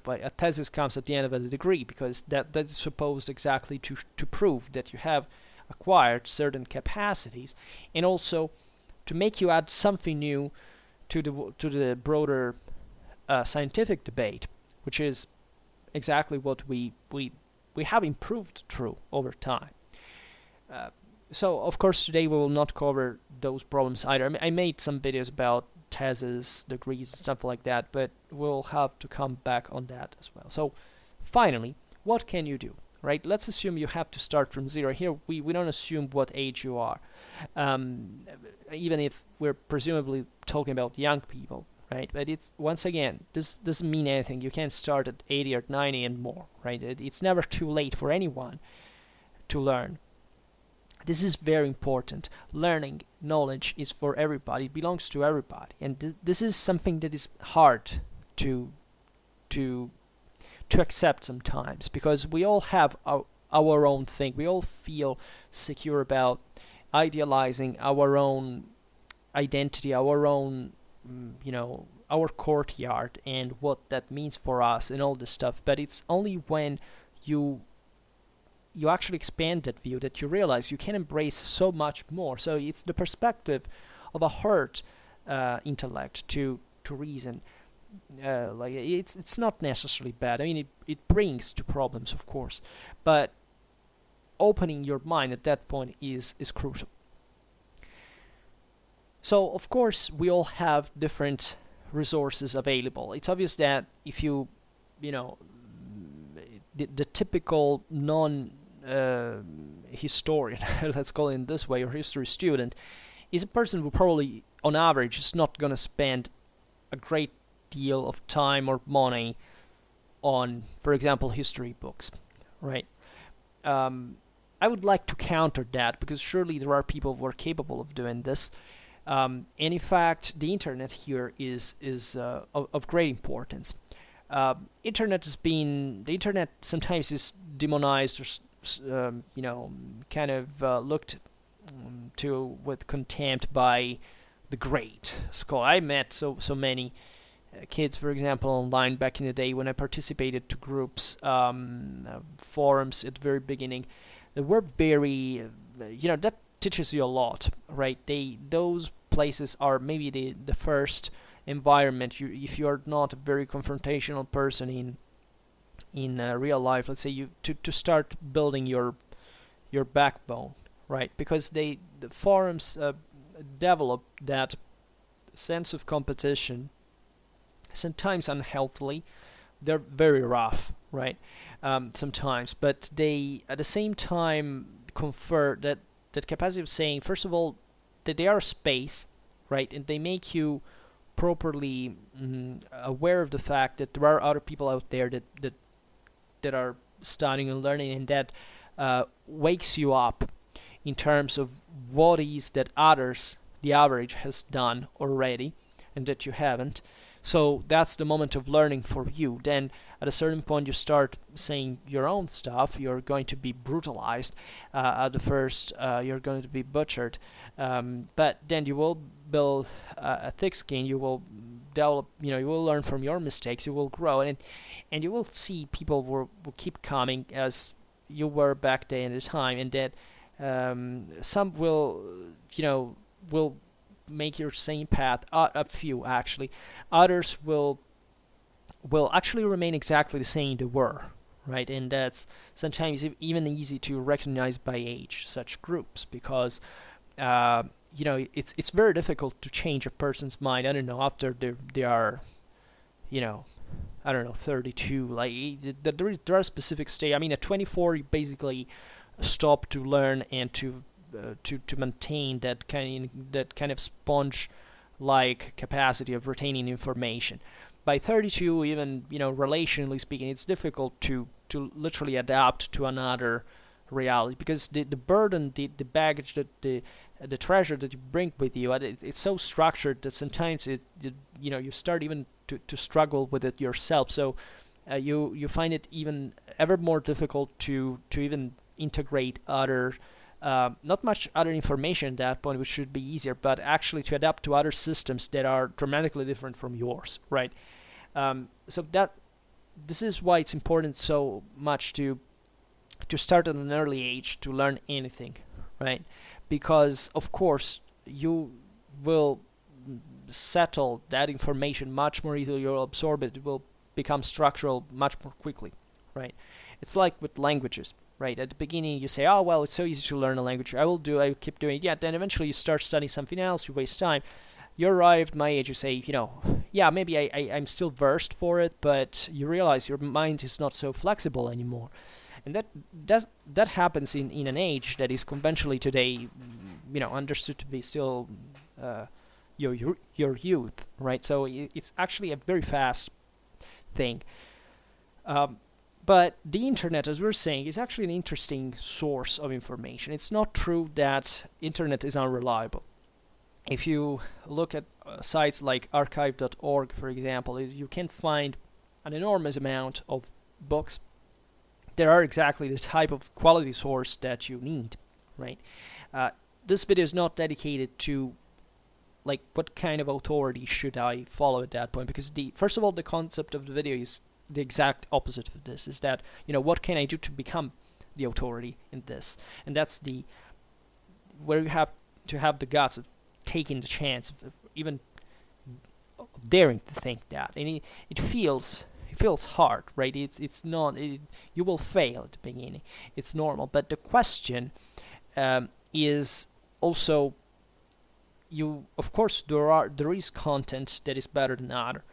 but a thesis comes at the end of a degree, because that is supposed exactly to prove that you have acquired certain capacities, and also to make you add something new to the broader scientific debate, which is exactly what we have improved through over time. So of course today we will not cover those problems either. I made some videos about theses, degrees, stuff like that, but we'll have to come back on that as well. So finally, what can you do, right? Let's assume you have to start from zero. Here we don't assume what age you are, even if we're presumably talking about young people, right? But it's, once again, this doesn't mean anything. You can't start at 80 or 90 and more, right? It's never too late for anyone to learn. This is very important. Learning, knowledge is for everybody. It belongs to everybody, and this is something that is hard to accept sometimes, because we all have our own thing. We all feel secure about idealizing our own identity, our own our courtyard and what that means for us and all this stuff. But it's only when you you actually expand that view that you realize you can embrace so much more. So it's the perspective of a hurt intellect to reason. Like it's not necessarily bad. I mean, it brings to problems, of course, but opening your mind at that point is crucial. So of course we all have different resources available. It's obvious that if you know, the typical non historian, let's call it this way, or history student, is a person who probably, on average, is not going to spend a great deal of time or money on, for example, history books, right? I would like to counter that because surely there are people who are capable of doing this. And in fact, the internet here is of great importance. The internet sometimes is demonized or kind of looked to with contempt by the great scholar. I met so many kids, for example, online back in the day when I participated to groups, forums at the very beginning. They were very, that teaches you a lot, right? Those places are maybe the first environment. If you are not a very confrontational person in real life, let's say to start building your backbone, right? Because the forums develop that sense of competition, sometimes unhealthily. They're very rough, right? Sometimes, but they at the same time confer that capacity of saying, first of all, that they are space, right? And they make you properly aware of the fact that there are other people out there that are studying and learning, and that wakes you up in terms of what is that others, the average, has done already and that you haven't. So that's the moment of learning for you. Then at a certain point you start saying your own stuff. You're going to be brutalized at the first. You're going to be butchered, but then you will build a thick skin. You will develop. You will learn from your mistakes. You will grow, and you will see people will keep coming as you were back then at the time, and that some will make your same path. A few actually, others will actually remain exactly the same they were, right? And that's sometimes even easy to recognize by age, such groups, because it's very difficult to change a person's mind. I don't know, after they are, I don't know, 32. Like there are specific stage. I mean, at 24, you basically stop to learn and to maintain that kind of sponge like capacity of retaining information. By 32, even relationally speaking, it's difficult to literally adapt to another reality, because the burden, the baggage, that the treasure that you bring with you, it's so structured that sometimes you start even to struggle with it yourself. So you find it even ever more difficult to even integrate other. Not much other information at that point, which should be easier, but actually to adapt to other systems that are dramatically different from yours, right? So this is why it's important so much to start at an early age to learn anything, right? Because of course you will settle that information much more easily. You'll absorb it. It will become structural much more quickly, right? It's like with languages. Right, at the beginning you say, oh well, it's so easy to learn a language, I will keep doing it. Yeah, then eventually you start studying something else, you waste time. You arrive at my age, you say, yeah, maybe I'm still versed for it, but you realize your mind is not so flexible anymore. And that happens in an age that is conventionally today, understood to be still your youth, right? So it's actually a very fast thing. But the internet, as we're saying, is actually an interesting source of information. It's not true that internet is unreliable. If you look at sites like archive.org, for example, you can find an enormous amount of books that are exactly the type of quality source that you need, right? This video is not dedicated to like what kind of authority should I follow at that point? Because the first of all, the concept of the video is the exact opposite of this. Is that, what can I do to become the authority in this? And that's the where you have to have the guts of taking the chance of even daring to think that. And it feels hard, right? It's not. You will fail at the beginning. It's normal. But the question is also, of course there is content that is better than other.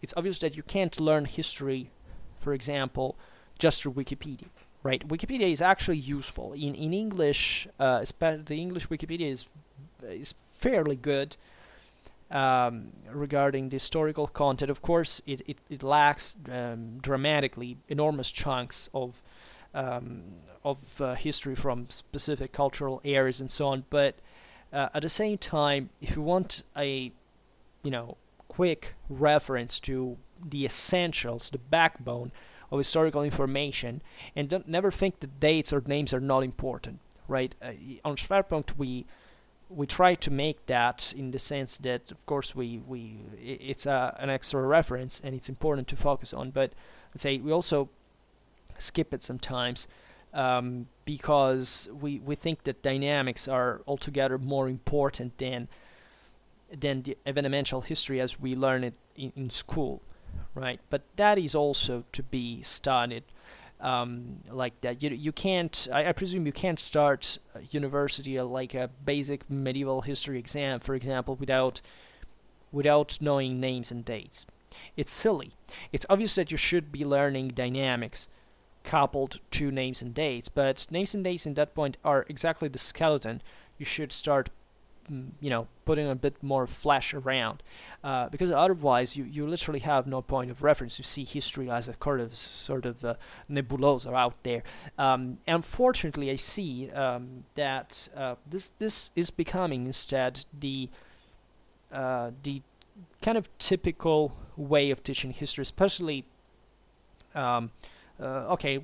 It's obvious that you can't learn history, for example, just through Wikipedia, right? Wikipedia is actually useful in English. The English Wikipedia is fairly good regarding the historical content. Of course, it lacks dramatically enormous chunks of history from specific cultural areas and so on. But at the same time, if you want a quick reference to the essentials, the backbone of historical information, and never think that dates or names are not important, right? On Schwerpunkt, we try to make that in the sense that, of course, it's an extra reference and it's important to focus on. But let's say we also skip it sometimes because we think that dynamics are altogether more important than the evenemental history as we learn it in school, right? But that is also to be studied like that. You can't. I presume you can't start a university like a basic medieval history exam, for example, without knowing names and dates. It's silly. It's obvious that you should be learning dynamics coupled to names and dates, but names and dates in that point are exactly the skeleton. You should start putting a bit more flesh around, because otherwise you literally have no point of reference. You see history as a sort of nebulosa out there. Unfortunately, I see that this is becoming instead the kind of typical way of teaching history, especially okay,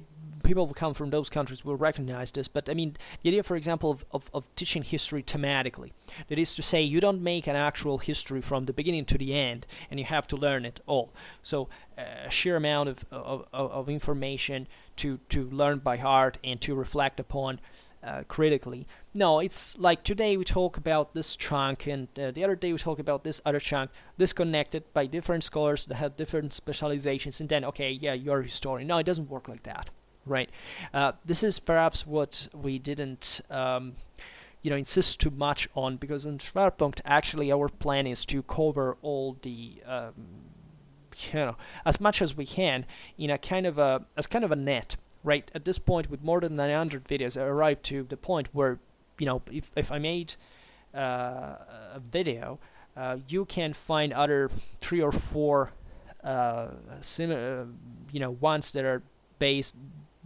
people who come from those countries will recognize this, but I mean, the idea, for example, of teaching history thematically. That is to say, you don't make an actual history from the beginning to the end, and you have to learn it all. So a sheer amount of information to learn by heart and to reflect upon critically. No, it's like today we talk about this chunk, and the other day we talk about this other chunk, disconnected by different scholars that have different specializations, and then, okay, yeah, you're a historian. No, it doesn't work like that, right? This is perhaps what we didn't insist too much on, because in Schwerpunkt, actually, our plan is to cover all the as much as we can in a kind of a net. Right, at this point, with more than 900 videos, I arrived to the point where, if I made a video, you can find other 3 or 4 similar, ones that are based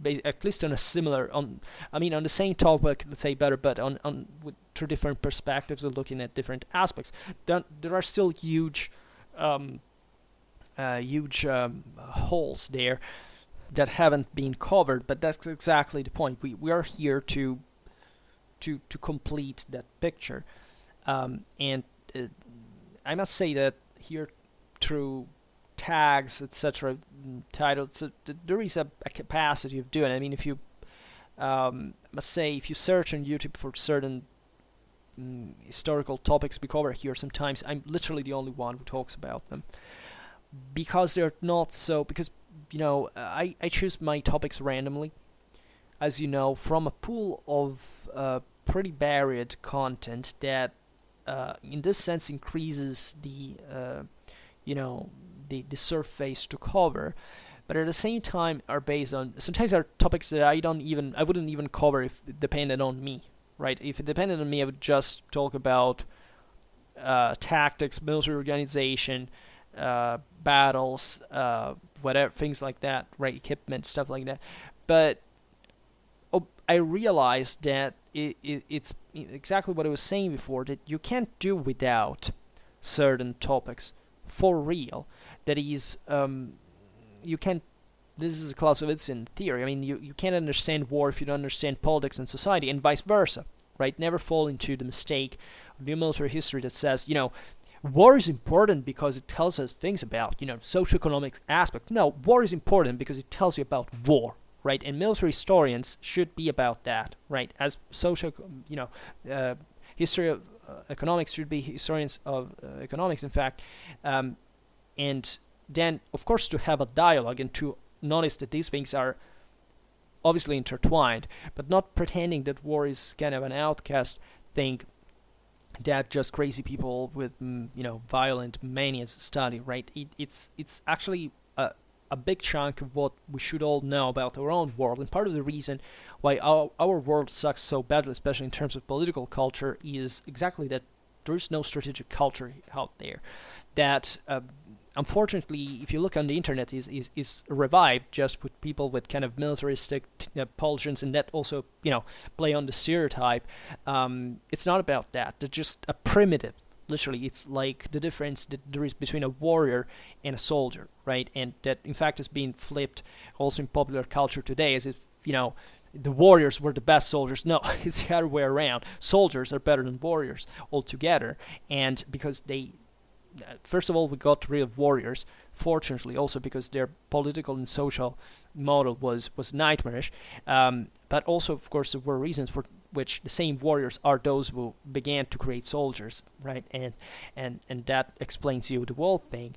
at least on a similar, on the same topic, let's say better, but on with 2 different perspectives of looking at different aspects. There are still huge holes there that haven't been covered, but that's exactly the point. We are here to complete that picture, and I must say that here, through tags, etc., titles, there is a capacity of doing it. I mean, if you must say, if you search on YouTube for certain historical topics we cover here, sometimes I'm literally the only one who talks about them, because they're not so, because I choose my topics randomly, as you know, from a pool of pretty varied content that in this sense increases the surface to cover, but at the same time are based on, sometimes are topics that I wouldn't even cover if it depended on me, right? If it depended on me, I would just talk about tactics, military organization, battles, whatever, things like that, right? Equipment, stuff like that. But I realized that it's exactly what I was saying before, that you can't do without certain topics for real. That is, you can't, this is a Clausewitzian theory. I mean, you can't understand war if you don't understand politics and society, and vice versa, right? Never fall into the mistake of new military history that says, war is important because it tells us things about, socioeconomic aspect. No, war is important because it tells you about war, right? And military historians should be about that, right? As history of economics should be historians of economics, in fact. And then, of course, to have a dialogue and to notice that these things are obviously intertwined, but not pretending that war is kind of an outcast thing that just crazy people with violent manias study, right? It's actually a big chunk of what we should all know about our own world, and part of the reason why our world sucks so badly, especially in terms of political culture, is exactly that there is no strategic culture out there. That unfortunately, if you look on the internet, is revived just with people with kind of militaristic pulsions, and that also play on the stereotype. It's not about that. They're just a primitive. Literally, it's like the difference that there is between a warrior and a soldier, right? And that, in fact, is being flipped also in popular culture today, as if the warriors were the best soldiers. No, it's the other way around. Soldiers are better than warriors altogether, and because they first of all, we got rid of warriors, fortunately, also because their political and social model was nightmarish. But also, of course, there were reasons for which the same warriors are those who began to create soldiers, right? And that explains you the world thing.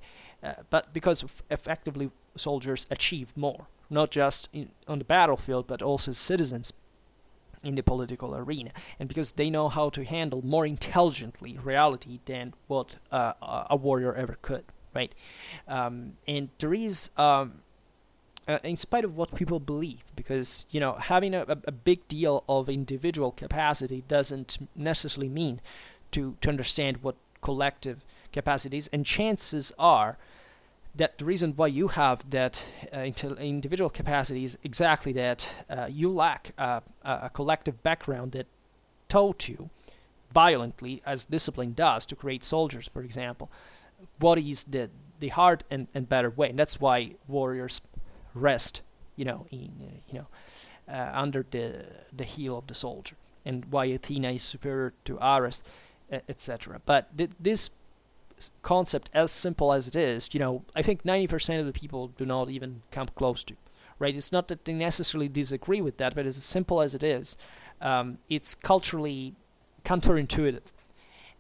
But because effectively soldiers achieve more, not just on the battlefield, but also as citizens in the political arena, and because they know how to handle more intelligently reality than what a warrior ever could, right? And there is, in spite of what people believe, because having a big deal of individual capacity doesn't necessarily mean to understand what collective capacity is, and chances are that the reason why you have that individual capacity is exactly that you lack a collective background that taught you violently, as discipline does, to create soldiers, for example, what is the hard and better way. And that's why warriors rest, under the heel of the soldier, and why Athena is superior to Ares, etc. But this concept, as simple as it is, I think 90% of the people do not even come close to, right? It's not that they necessarily disagree with that, but as simple as it is, it's culturally counterintuitive.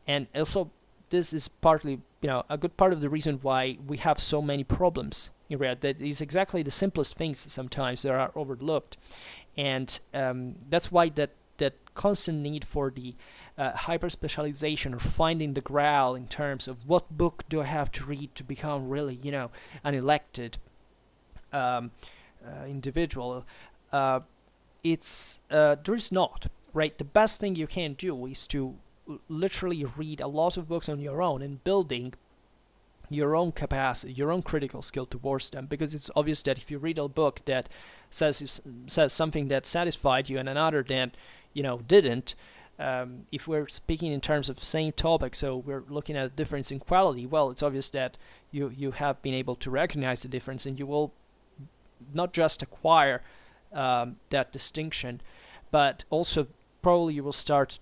And also, this is partly, a good part of the reason why we have so many problems in reality. That is exactly the simplest things sometimes that are overlooked. And that's why that constant need for the hyper-specialization, or finding the grail in terms of what book do I have to read to become really, an elected individual. There is not, right? The best thing you can do is to literally read a lot of books on your own and building your own capacity, your own critical skill towards them, because it's obvious that if you read a book that says something that satisfied you and another that didn't, if we're speaking in terms of same topic, so we're looking at a difference in quality, well, it's obvious that you have been able to recognize the difference, and you will not just acquire that distinction, but also probably you will start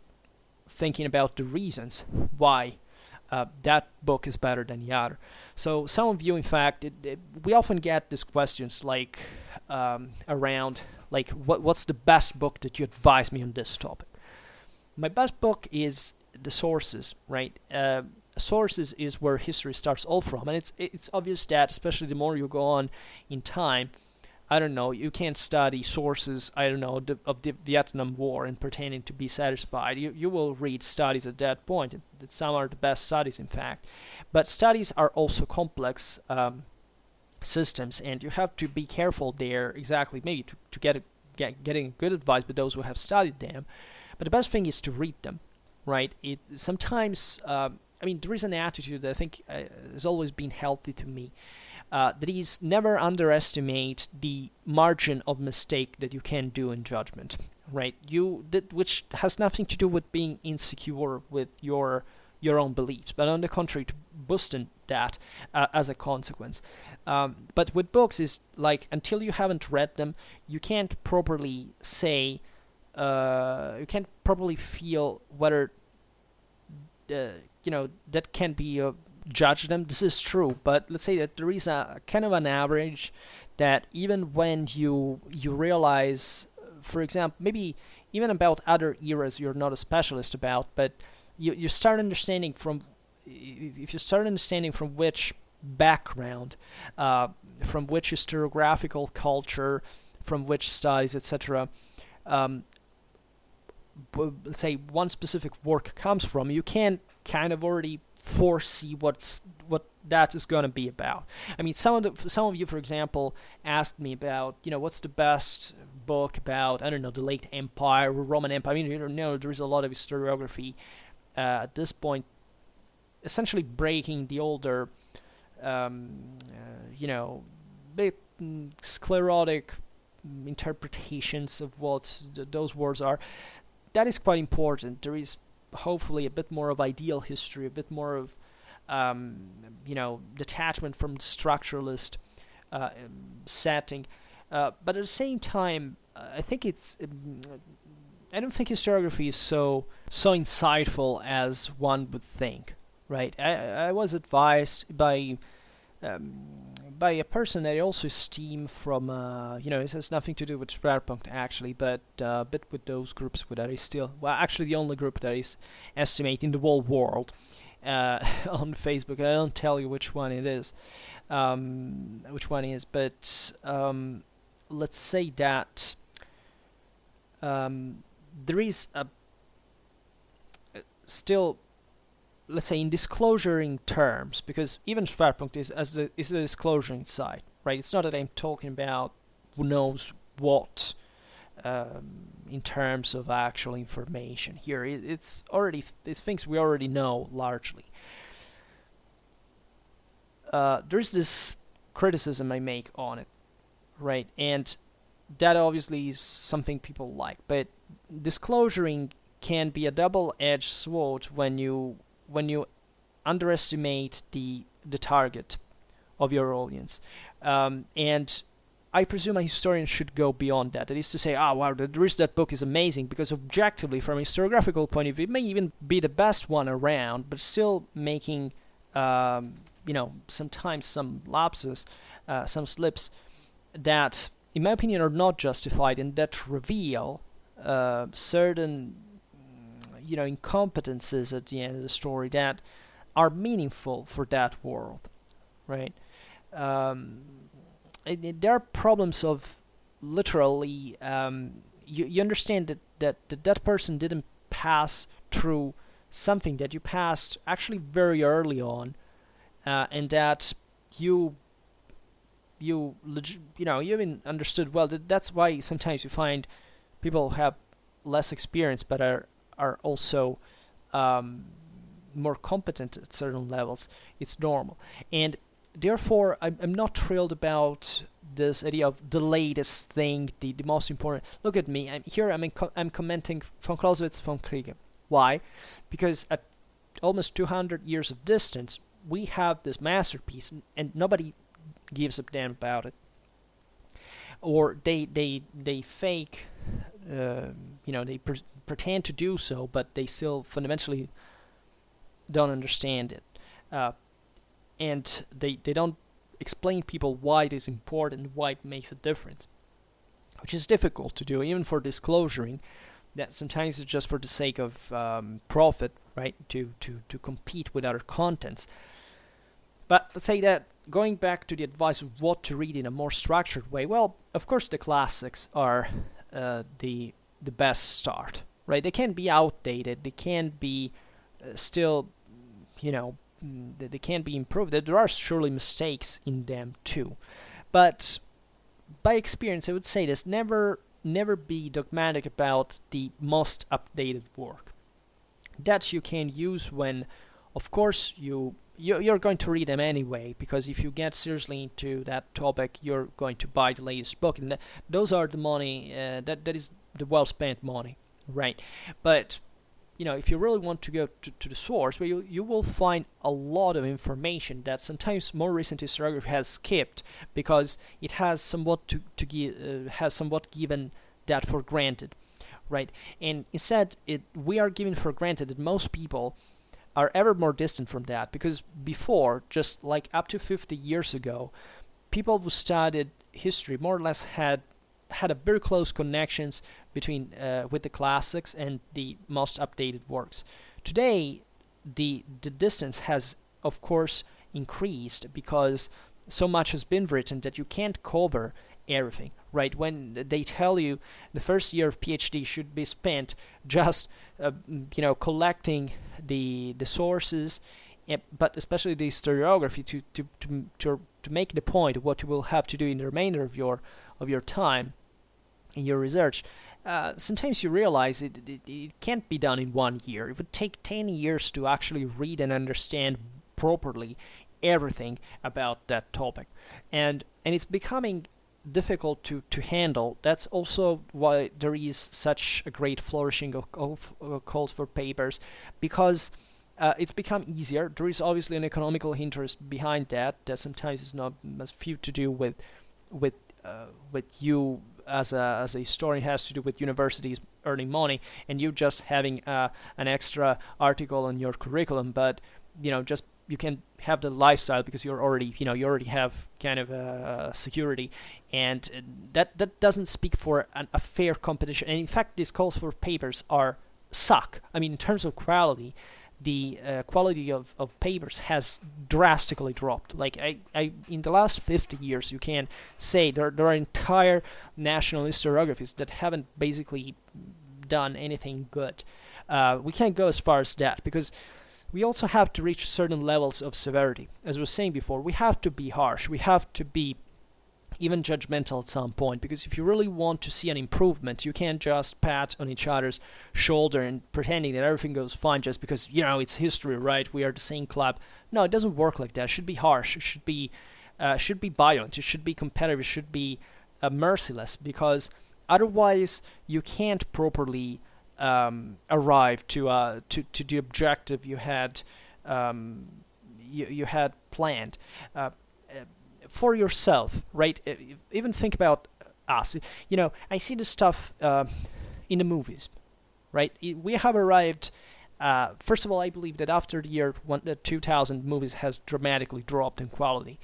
thinking about the reasons why that book is better than the other. So some of you, in fact, we often get these questions like around, like, what's the best book that you advise me on this topic? My best book is The Sources, right? Sources is where history starts all from, and it's obvious that, especially the more you go on in time, I don't know, you can't study sources, I don't know, of the Vietnam War and pretending to be satisfied. You will read studies at that point, that some are the best studies, in fact. But studies are also complex systems, and you have to be careful there, exactly, maybe to getting good advice by those who have studied them. But the best thing is to read them, right? It sometimes, there is an attitude that I think has always been healthy to me. That is, never underestimate the margin of mistake that you can do in judgment, right? Which has nothing to do with being insecure with your own beliefs, but on the contrary, to boosting that as a consequence. But with books, is like, until you haven't read them, you can't properly say you can't probably feel whether that can be judge them. This is true, but let's say that there is a kind of an average that even when you realize, for example, maybe even about other eras you're not a specialist about, but you start understanding from, if you start understanding from which background, from which historiographical culture, from which studies, etc. Um, let's say one specific work comes from, you can kind of already foresee what that is going to be about. I mean, some of you, for example, asked me about, what's the best book about, I don't know, the late Empire or Roman Empire. I mean, there is a lot of historiography at this point, essentially breaking the older, bit sclerotic interpretations of what those words are. That is quite important. There is hopefully a bit more of ideal history, a bit more of detachment from the structuralist setting. But at the same time, I think I don't think historiography is so insightful as one would think, right? I was advised by a person that I also esteem from, it has nothing to do with Schwerpunkt actually, but a bit with those groups that is still, well, actually the only group that is estimating the whole world on Facebook. I don't tell you which one it is, but let's say that there is a still, let's say, in disclosure terms, because even Schwerpunkt is the disclosure side, right? It's not that I'm talking about who knows what in terms of actual information here. It's things we already know largely. There's this criticism I make on it, right? And that obviously is something people like, but disclosuring can be a double-edged sword when you underestimate the target of your audience. And I presume a historian should go beyond that. That is to say, wow, that book is amazing, because objectively, from a historiographical point of view, it may even be the best one around, but still making, sometimes some lapses, some slips that, in my opinion, are not justified and that reveal certain incompetences at the end of the story that are meaningful for that world, right? There are problems of literally, you understand that person didn't pass through something that you passed actually very early on, and that you even understood well. That's why sometimes you find people have less experience but are also more competent at certain levels. It's normal, and therefore I'm not thrilled about this idea of the latest thing, the most important. Look at me, I'm commenting von Clausewitz, von Kriege. Why? Because at almost 200 years of distance, we have this masterpiece, and nobody gives a damn about it. Or they fake, they pretend to do so, but they still fundamentally don't understand it. And they don't explain people why it is important, why it makes a difference, which is difficult to do, even for disclosuring. That sometimes it's just for the sake of profit, right? To compete with other contents. But let's say that, going back to the advice of what to read in a more structured way, well, of course the classics are the best start, right? They can be outdated, they can be still, they can be improved. There are surely mistakes in them too. But by experience, I would say this: never be dogmatic about the most updated work. That you can use when, of course, you're going to read them anyway, because if you get seriously into that topic, you're going to buy the latest book, and those are the money, that is the well-spent money, right? But if you really want to go to the source, where you will find a lot of information that sometimes more recent historiography has skipped, because it has somewhat given that for granted, right? And instead, we are given for granted that most people are ever more distant from that, because before, just like up to 50 years ago, people who studied history more or less had a very close connections between with the classics and the most updated works. Today, the distance has, of course, increased because so much has been written that you can't cover everything, right? When they tell you the first year of PhD should be spent just collecting the sources, but especially the historiography to make the point of what you will have to do in the remainder of your time in your research. Sometimes you realize it can't be done in 1 year. It would take 10 years to actually read and understand properly everything about that topic, and it's becoming difficult to handle. That's also why there is such a great flourishing of calls for papers, because it's become easier. There is obviously an economical interest behind that sometimes is not as few to do with you as a historian, has to do with universities earning money and you just having an extra article on your curriculum, but just you can have the lifestyle because you already have kind of security, and that doesn't speak for a fair competition. And in fact, these calls for papers suck. I mean, in terms of quality, the quality of papers has drastically dropped. Like I in the last 50 years, you can say there are entire national historiographies that haven't basically done anything good. We can't go as far as that, because we also have to reach certain levels of severity. As I was saying before, we have to be harsh. We have to be even judgmental at some point, because if you really want to see an improvement, you can't just pat on each other's shoulder and pretending that everything goes fine just because it's history, right? We are the same club. No, it doesn't work like that. It should be harsh. It should be violent. It should be competitive. It should be merciless, because otherwise you can't properly arrive to the objective you had you had planned for yourself, right? Even think about us. I see this stuff in the movies, right? We have arrived. First of all, I believe that after the year 2000, movies has dramatically dropped in quality.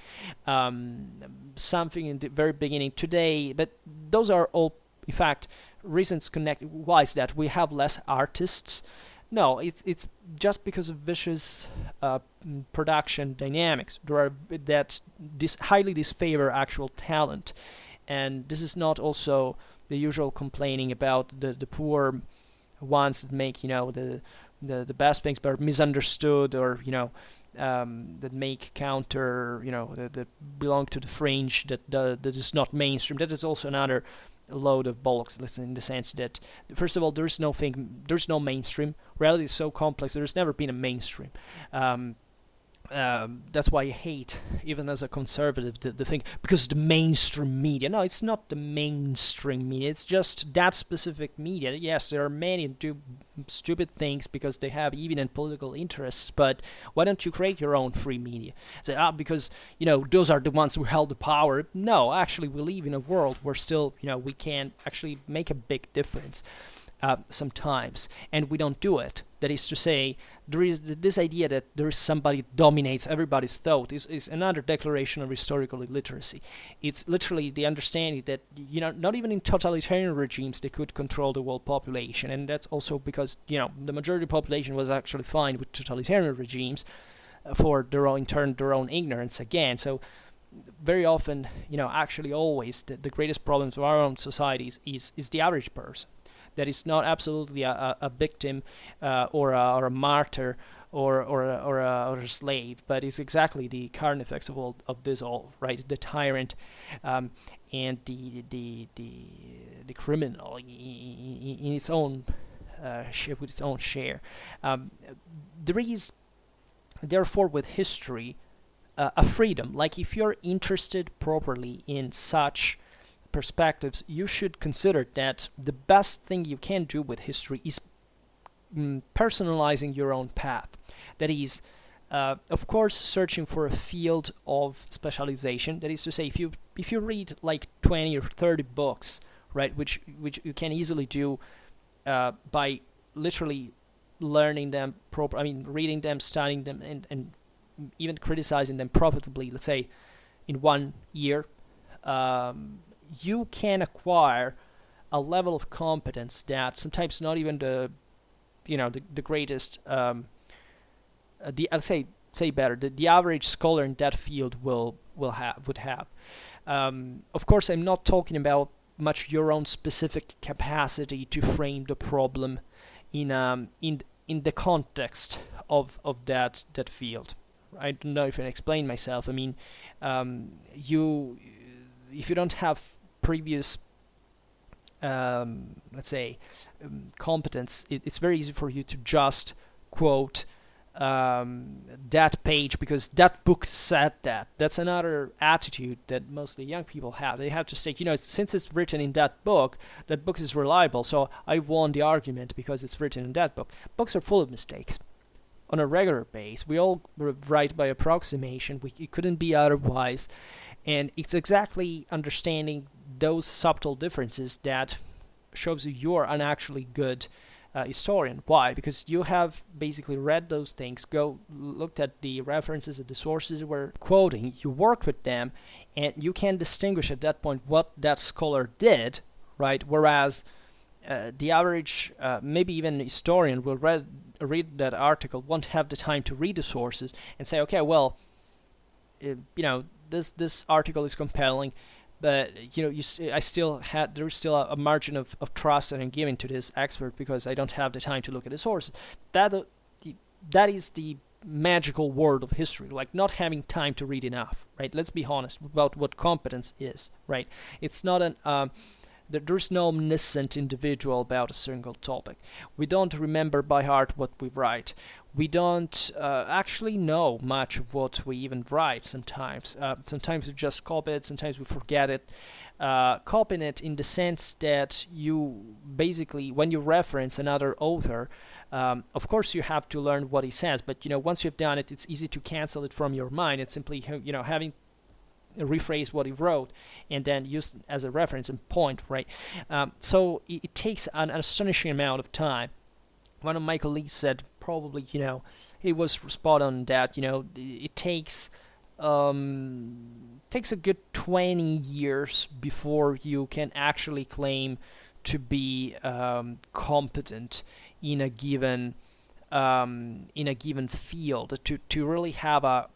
Something in the very beginning today, but those are all, in fact, reasons connected. Why is that? We have less artists? No, it's just because of vicious production dynamics. There are that highly disfavor actual talent, and this is not also the usual complaining about the poor ones that make the best things but are misunderstood, or that make counter that belong to the fringe, that is not mainstream. That is also another load of bollocks, in the sense that, first of all, there's no mainstream. Reality is so complex. There's never been a mainstream. That's why I hate, even as a conservative, the thing, because the mainstream media. No, it's not the mainstream media. It's just that specific media. Yes, there are many who do stupid things because they have evident political interests, but why don't you create your own free media? Say, because, those are the ones who held the power. No, actually, we live in a world where still, we can actually make a big difference sometimes, and we don't do it. That is to say, there is this idea that there is somebody that dominates everybody's thought is another declaration of historical illiteracy. It's literally the understanding that not even in totalitarian regimes they could control the world population, and that's also because the majority of the population was actually fine with totalitarian regimes for their own ignorance again. So very often, actually always the greatest problems of our own societies is the average person. That is not absolutely a victim or a martyr or a slave, but is exactly the carnifex of this all, right? The tyrant and the criminal in its own with its own share. There is therefore with history a freedom. Like if you're interested properly in such perspectives, you should consider that the best thing you can do with history is personalizing your own path. That is, of course, searching for a field of specialization. That is to say, if you read like 20 or 30 books, right, which you can easily do by literally learning them proper. I mean, reading them, studying them, and even criticizing them profitably. Let's say in 1 year, you can acquire a level of competence that sometimes not even the greatest I'll say better, the average scholar in that field would have. Of course, I'm not talking about much your own specific capacity to frame the problem in the context of that field. I don't know if I explain myself. I mean, you if you don't have previous let's say competence, it's very easy for you to just quote that page because that book said that. That's another attitude that mostly young people have. They have to say, since it's written in that book is reliable, so I won the argument because it's written in that book. Books are full of mistakes on a regular basis. We all write by approximation. It couldn't be otherwise. And it's exactly understanding those subtle differences that shows you're an actually good historian. Why? Because you have basically read those things, looked at the references at the sources we're quoting, you worked with them, and you can distinguish at that point what that scholar did, right? Whereas the average, maybe even historian, will read that article, won't have the time to read the sources and say, okay, well, this article is compelling, but there's still a margin of trust that I'm giving to this expert because I don't have the time to look at the sources. That is the magical word of history, like not having time to read enough, right? Let's be honest about what competence is, right? It's not there's no omniscient individual about a single topic. We don't remember by heart what we write. We don't actually know much of what we even write sometimes. Sometimes we just copy it, sometimes we forget it. Copying it in the sense that you basically, when you reference another author, of course you have to learn what he says, but once you've done it, it's easy to cancel it from your mind. It's simply having rephrase what he wrote and then use it as a reference and point, right? So it takes an astonishing amount of time. One of my colleagues said probably, he was spot on that, it takes a good 20 years before you can actually claim to be competent in a given field, to really have a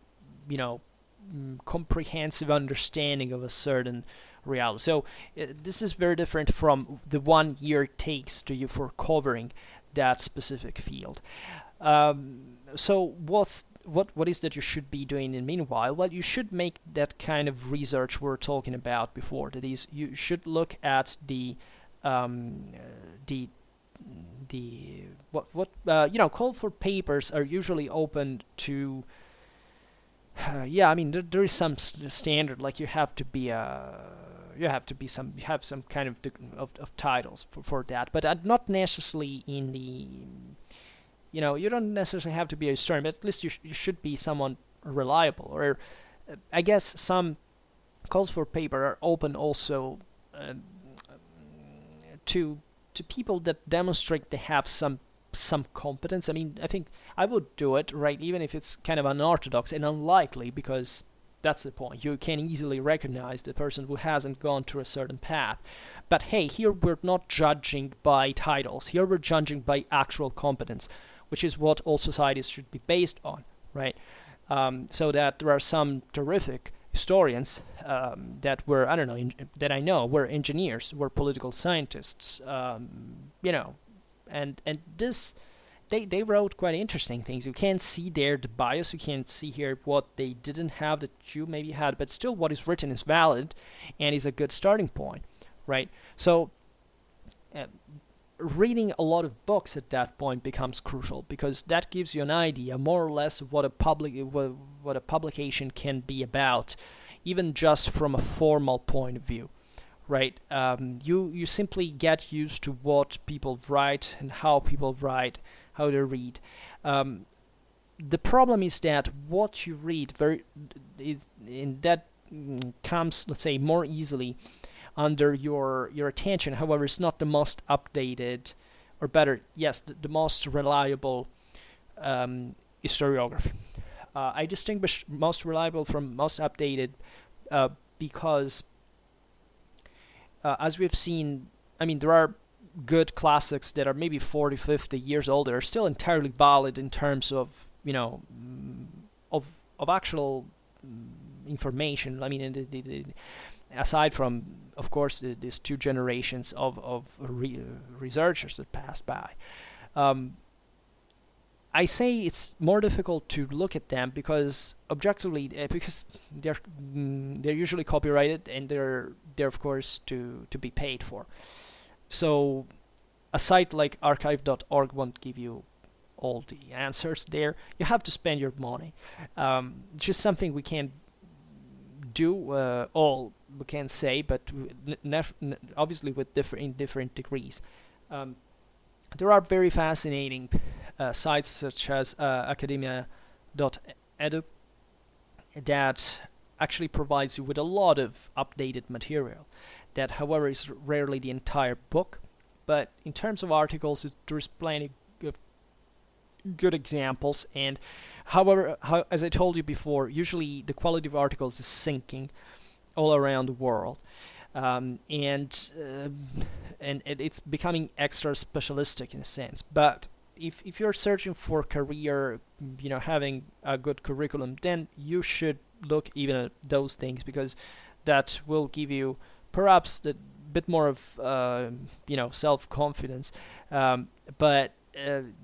comprehensive understanding of a certain reality. So this is very different from the 1 year it takes to you for covering that specific field. So what is that you should be doing in meanwhile? Well, you should make that kind of research we're talking about before. That is, you should look at the call for papers are usually open to. There is some standard, like you have some kind of titles for that, but not necessarily in the, you don't necessarily have to be a historian, but at least you should be someone reliable. Or I guess some calls for paper are open also to people that demonstrate they have some competence. I mean, I think I would do it, right, even if it's kind of unorthodox and unlikely, because that's the point. You can easily recognize the person who hasn't gone through a certain path. But hey, here we're not judging by titles. Here we're judging by actual competence, which is what all societies should be based on, right? So that there are some terrific historians that were, that I know were engineers, were political scientists, and this, they wrote quite interesting things. You can't see there the bias, you can't see here what they didn't have that you maybe had, but still what is written is valid and is a good starting point, right? So reading a lot of books at that point becomes crucial, because that gives you an idea more or less of what a publication can be about, even just from a formal point of view. Right, you simply get used to what people write and how people write, how they read. The problem is that what you read comes, let's say, more easily under your attention. However, it's not the most updated or better, yes, the most reliable historiography. I distinguish most reliable from most updated because, as we've seen, I mean, there are good classics that are maybe 40, 50 years old that are still entirely valid in terms of, of actual information. I mean, aside from, of course, these two generations of researchers that passed by. I say it's more difficult to look at them because objectively, because they're usually copyrighted and they're of course to be paid for. So a site like archive.org won't give you all the answers there. You have to spend your money. It's just something we can't do all we can say, but obviously with different degrees. There are very fascinating sites such as academia.edu that actually provides you with a lot of updated material that, however, is rarely the entire book. But in terms of articles, there's plenty of good examples. And however, as I told you before, usually the quality of articles is sinking all around the world. And it's becoming extra specialistic in a sense. But if you're searching for career, having a good curriculum, then you should look even at those things, because that will give you perhaps a bit more of self-confidence. But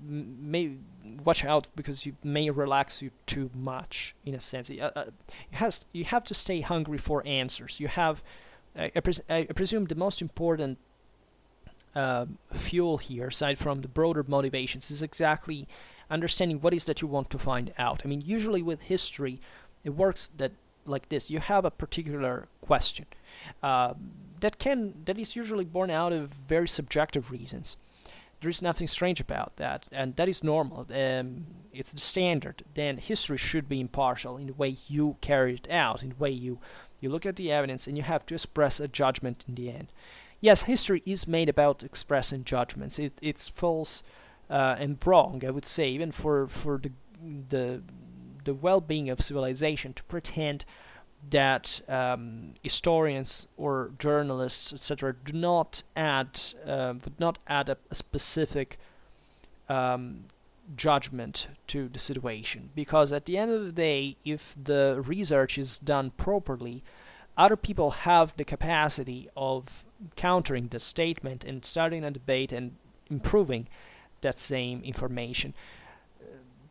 may watch out, because you may relax you too much in a sense. You have to stay hungry for answers. You have, I presume, the most important fuel here, aside from the broader motivations, is exactly understanding what is that you want to find out. I mean, usually with history, it works like this. You have a particular question that is usually born out of very subjective reasons. There is nothing strange about that, and that is normal. It's the standard. Then history should be impartial in the way you carry it out, in the way you look at the evidence, and you have to express a judgment in the end. Yes, history is made about expressing judgments. It's false and wrong, I would say, even for the well-being of civilization, to pretend that historians or journalists, etc., would not add a specific judgment to the situation. Because at the end of the day, if the research is done properly, other people have the capacity of countering the statement and starting a debate and improving that same information.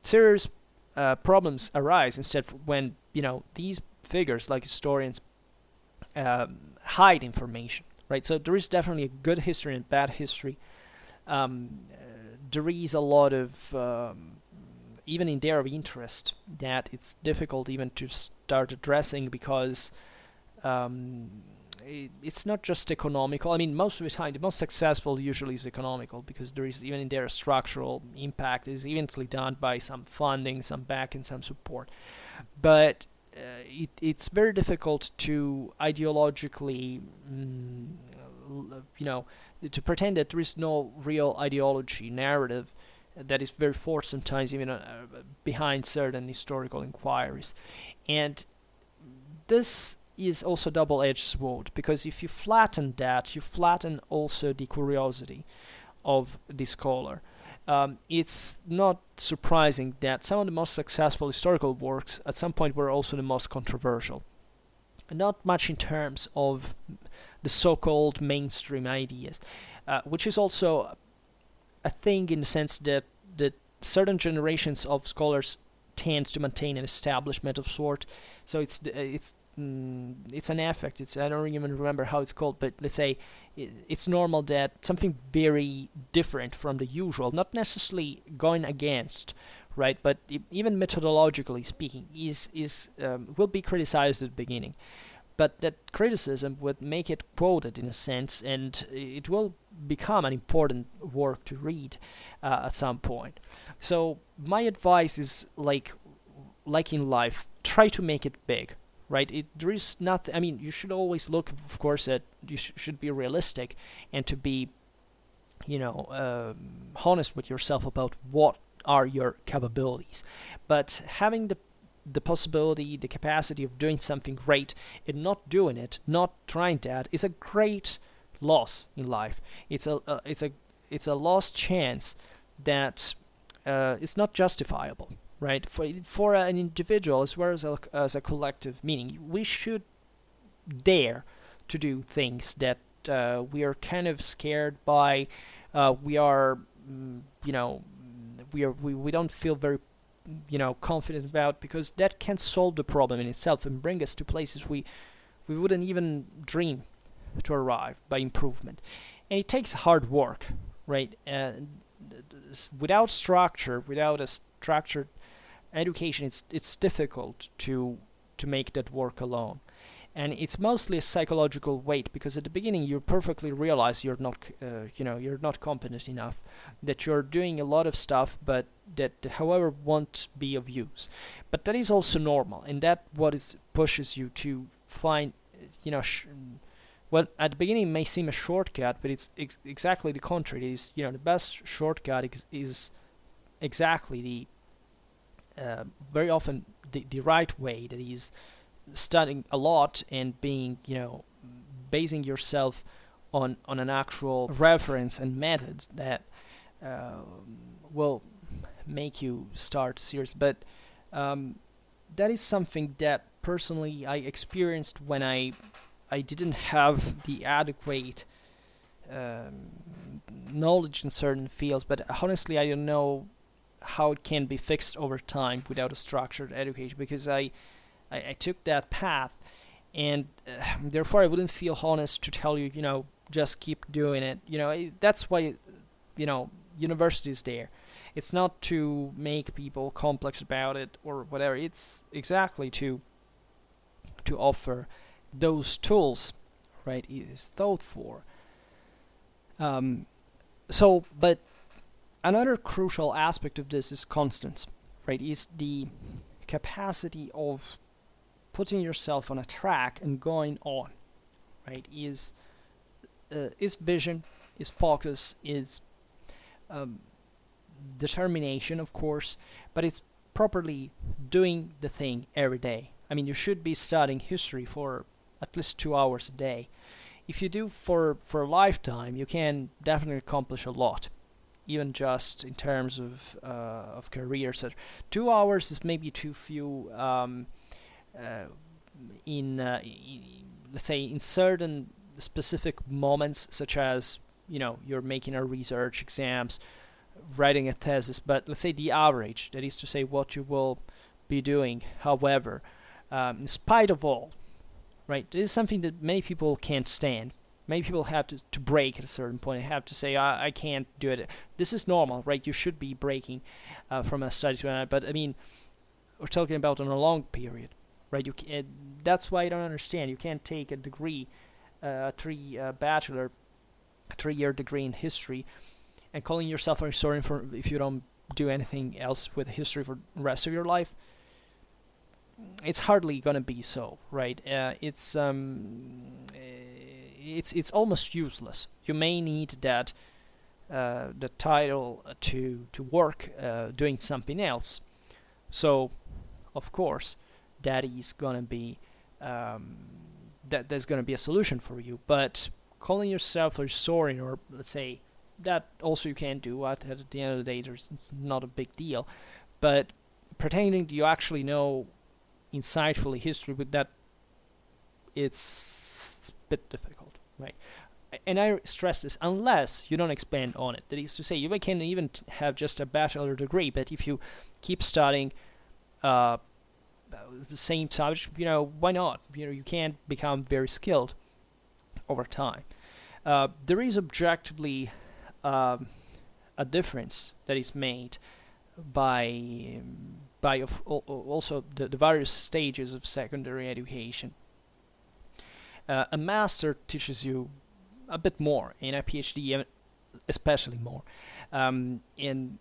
Serious problems arise instead when these figures like historians hide information, right? So there is definitely a good history and bad history. There is a lot of even in their interest that it's difficult even to start addressing, because it's not just economical. I mean, most of the time, the most successful usually is economical, because there is, even in their structural impact, is eventually done by some funding, some backing, some support. But it's very difficult to ideologically, to pretend that there is no real ideology, narrative that is very forced sometimes, even behind certain historical inquiries. And this is also double-edged sword, because if you flatten that, you flatten also the curiosity of the scholar. It's not surprising that some of the most successful historical works at some point were also the most controversial. Not much in terms of the so-called mainstream ideas, which is also a thing in the sense that certain generations of scholars tend to maintain an establishment of sort. So it's an effect. I don't even remember how it's called, but let's say it's normal that something very different from the usual, not necessarily going against, right? But even methodologically speaking, will be criticized at the beginning. But that criticism would make it quoted in a sense, and it will become an important work to read at some point. So my advice is like in life, try to make it big. Right? There is nothing. I mean, you should always look, of course, at. You should be realistic, and to be honest with yourself about what are your capabilities. But having the possibility, the capacity of doing something great and not doing it, not trying that, is a great loss in life. It's a lost chance that is not justifiable, right? For an individual as well as a collective meaning, we should dare to do things that we are kind of scared by. We are, we don't feel very confident about, because that can solve the problem in itself and bring us to places we wouldn't even dream to arrive by improvement. And it takes hard work, right? Without structure, without a structured education, it's difficult to make that work alone. And it's mostly a psychological weight, because at the beginning you perfectly realize you're not competent enough, that you're doing a lot of stuff, but that however won't be of use. But that is also normal, and that what is pushes you to find, well, at the beginning it may seem a shortcut, but it's exactly the contrary. It is, the best shortcut is exactly very often the right way, that is studying a lot and being, basing yourself on an actual reference and methods that will make you start serious. But that is something that personally I experienced when I didn't have the adequate knowledge in certain fields. But honestly, I don't know how it can be fixed over time without a structured education, because I took that path, and therefore I wouldn't feel honest to tell you, just keep doing it. That's why, university is there. It's not to make people complex about it or whatever. It's exactly to offer those tools, right? It is thought for. But another crucial aspect of this is constance, right? Is the capacity of putting yourself on a track and going on, right? Is vision, is focus, is determination, of course, but it's properly doing the thing every day. I mean, you should be studying history for at least 2 hours a day. If you do for a lifetime, you can definitely accomplish a lot, even just in terms of career. So 2 hours is maybe too few. Let's say in certain specific moments, such as you're making a research exams, writing a thesis. But let's say the average, that is to say what you will be doing, however, in spite of all, right? This is something that many people can't stand. Many people have to break at a certain point. They have to say, I can't do it. This is normal, right? You should be breaking from a study to another. But I mean, we're talking about on a long period, right? That's why I don't understand. You can't take a degree, bachelor, 3-year degree in history, and calling yourself a historian for if you don't do anything else with history for the rest of your life. It's hardly gonna be so, right? It's almost useless. You may need that the title to work doing something else. So, of course, that is gonna be there's gonna be a solution for you. But calling yourself a historian, or let's say that also you can do at the end of the day, it's not a big deal. But pretending you actually know insightfully history with that, it's a bit difficult, right? And I stress this, unless you don't expand on it. That is to say, you can even have just a bachelor degree, but if you keep studying the same subject, why not? You can become very skilled over time. There is objectively a difference that is made by also the various stages of secondary education. A master teaches you a bit more, and a PhD especially more. And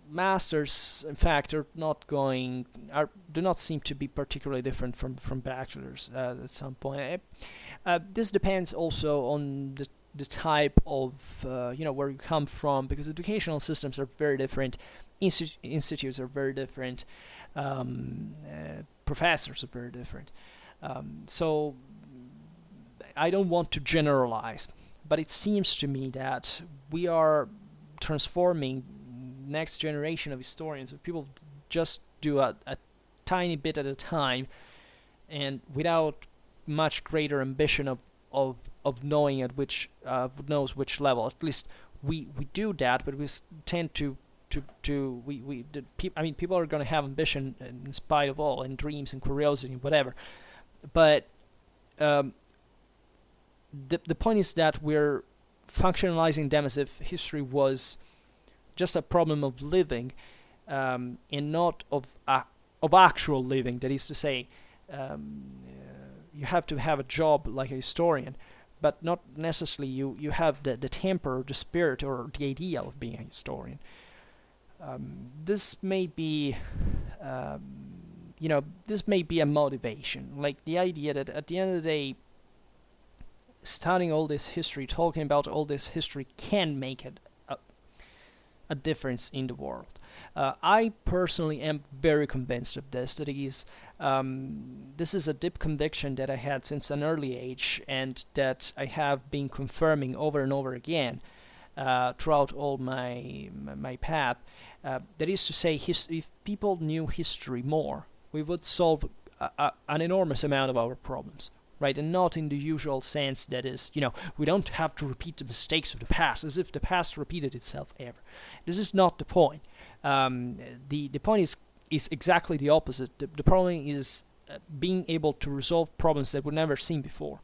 masters, in fact, do not seem to be particularly different from bachelors at some point. This depends also on the the type of where you come from, because educational systems are very different, institutes are very different, professors are very different. So I don't want to generalize, but it seems to me that we are transforming next generation of historians. If people just do a tiny bit at a time, and without much greater ambition of knowing at which knows which level. At least we do that, but we tend to I mean, people are going to have ambition in spite of all, and dreams and curiosity and whatever. But the point is that we're functionalizing them as if history was just a problem of living, and not of actual living. That is to say, you have to have a job like a historian, but not necessarily you have the temper, the spirit, or the idea of being a historian. This may be, this may be a motivation, like the idea that at the end of the day, studying all this history, talking about all this history, can make it a difference in the world. I personally am very convinced of this. That is, this is a deep conviction that I had since an early age, and that I have been confirming over and over again throughout all my path. That is to say, if people knew history more, we would solve an enormous amount of our problems. Right, and not in the usual sense that is, we don't have to repeat the mistakes of the past, as if the past repeated itself ever. This is not the point. The point is exactly the opposite. The problem is being able to resolve problems that were never seen before,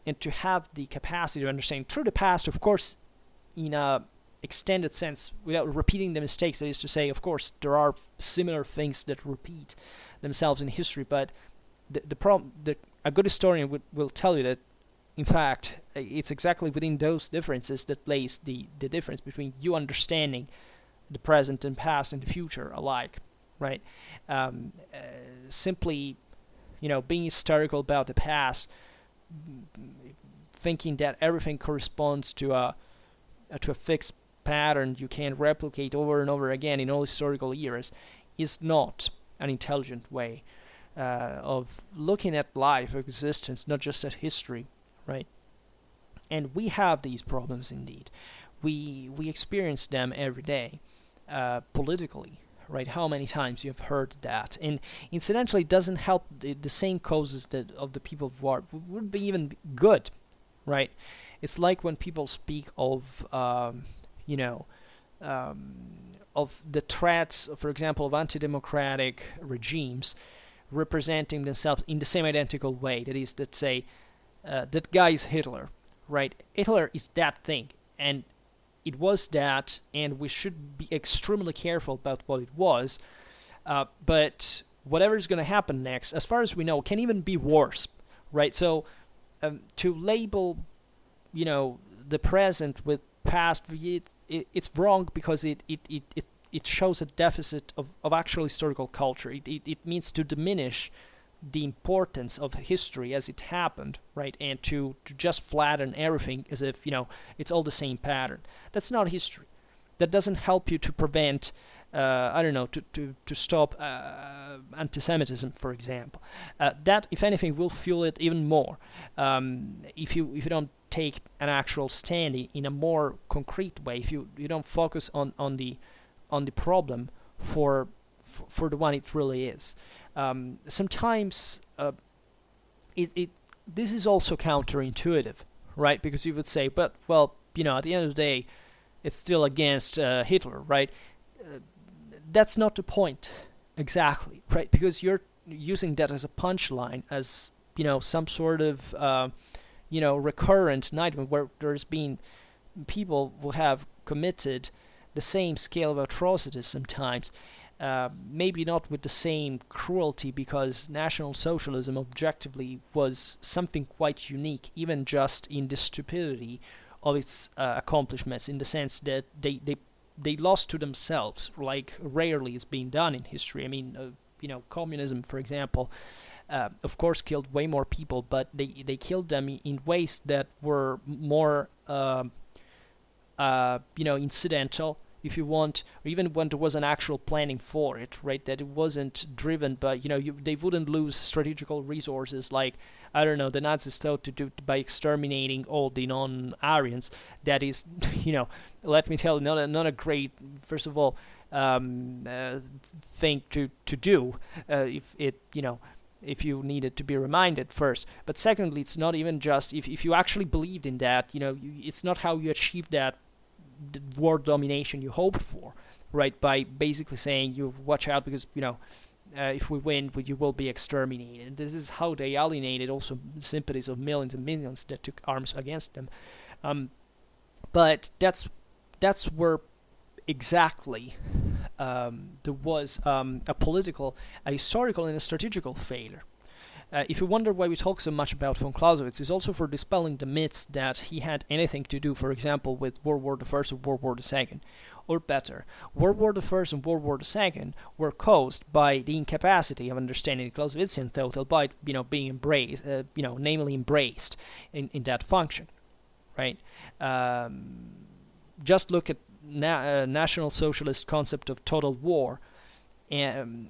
and to have the capacity to understand through the past, of course, in a extended sense, without repeating the mistakes. That is to say, of course, there are similar things that repeat themselves in history, but the problem, a good historian will tell you that, in fact, it's exactly within those differences that lays the difference between you understanding the present and past and the future alike, right? Simply, being hysterical about the past, thinking that everything corresponds to a fixed pattern you can replicate over and over again in all historical eras, is not an intelligent way of looking at life, existence, not just at history, right? And we have these problems indeed. We experience them every day, politically, right? How many times you have heard that? And incidentally, it doesn't help the same causes that of the people of war would be even good, right? It's like when people speak of, of the threats, for example, of anti-democratic regimes representing themselves in the same identical way. That is, that say, that guy is Hitler, right? Hitler is that thing, and it was that, and we should be extremely careful about what it was. But whatever is going to happen next, as far as we know, can even be worse, right? So to label, the present with past, it's wrong, because it shows a deficit of actual historical culture. It means to diminish the importance of history as it happened, right? And to just flatten everything as if, it's all the same pattern. That's not history. That doesn't help you to prevent, to stop anti-Semitism, for example. That, if anything, will fuel it even more. If you don't take an actual stand in a more concrete way, if you don't focus on the problem for the one it really is. Sometimes this is also counterintuitive, right? Because you would say, but at the end of the day, it's still against Hitler, right? That's not the point exactly, right? Because you're using that as a punchline, as some sort of recurrent nightmare where there's been people who have committed the same scale of atrocities sometimes, maybe not with the same cruelty, because National Socialism objectively was something quite unique, even just in the stupidity of its accomplishments, in the sense that they lost to themselves, like rarely is being done in history. I mean, communism, for example, of course, killed way more people, but they killed them in ways that were more incidental, if you want, or even when there was an actual planning for it, right? That it wasn't driven by, they wouldn't lose strategical resources like, I don't know, the Nazis thought to do by exterminating all the non-Aryans. That is, let me tell you, not a great, first of all, thing to do, if it, if you needed to be reminded first. But secondly, it's not even just, if you actually believed in that, it's not how you achieve that world domination you hope for, right? By basically saying, you watch out because, if we win, you will be exterminated. And this is how they alienated also sympathies of millions and millions that took arms against them. But that's where exactly there was a political, a historical, and a strategical failure. If you wonder why we talk so much about von Clausewitz, it's also for dispelling the myths that he had anything to do, for example, with World War I or World War II. Or better, World War I and World War II were caused by the incapacity of understanding the Clausewitzian thought, albeit, being embraced, namely embraced in that function, right? Just look at National Socialist concept of total war, and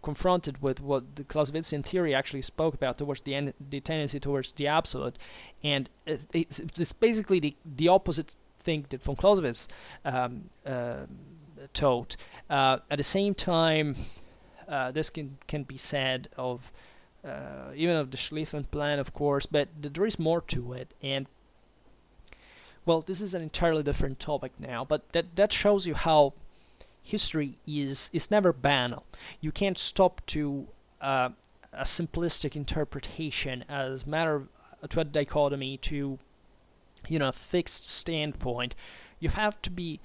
confronted with what the Clausewitzian theory actually spoke about towards the tendency towards the absolute, and it's basically the opposite thing that von Clausewitz taught. At the same time, this can be said of even of the Schlieffen plan, of course, but there is more to it, and well, this is an entirely different topic now, but that shows you how history is never banal. You can't stop to a simplistic interpretation as matter to a dichotomy, to a fixed standpoint. You have to be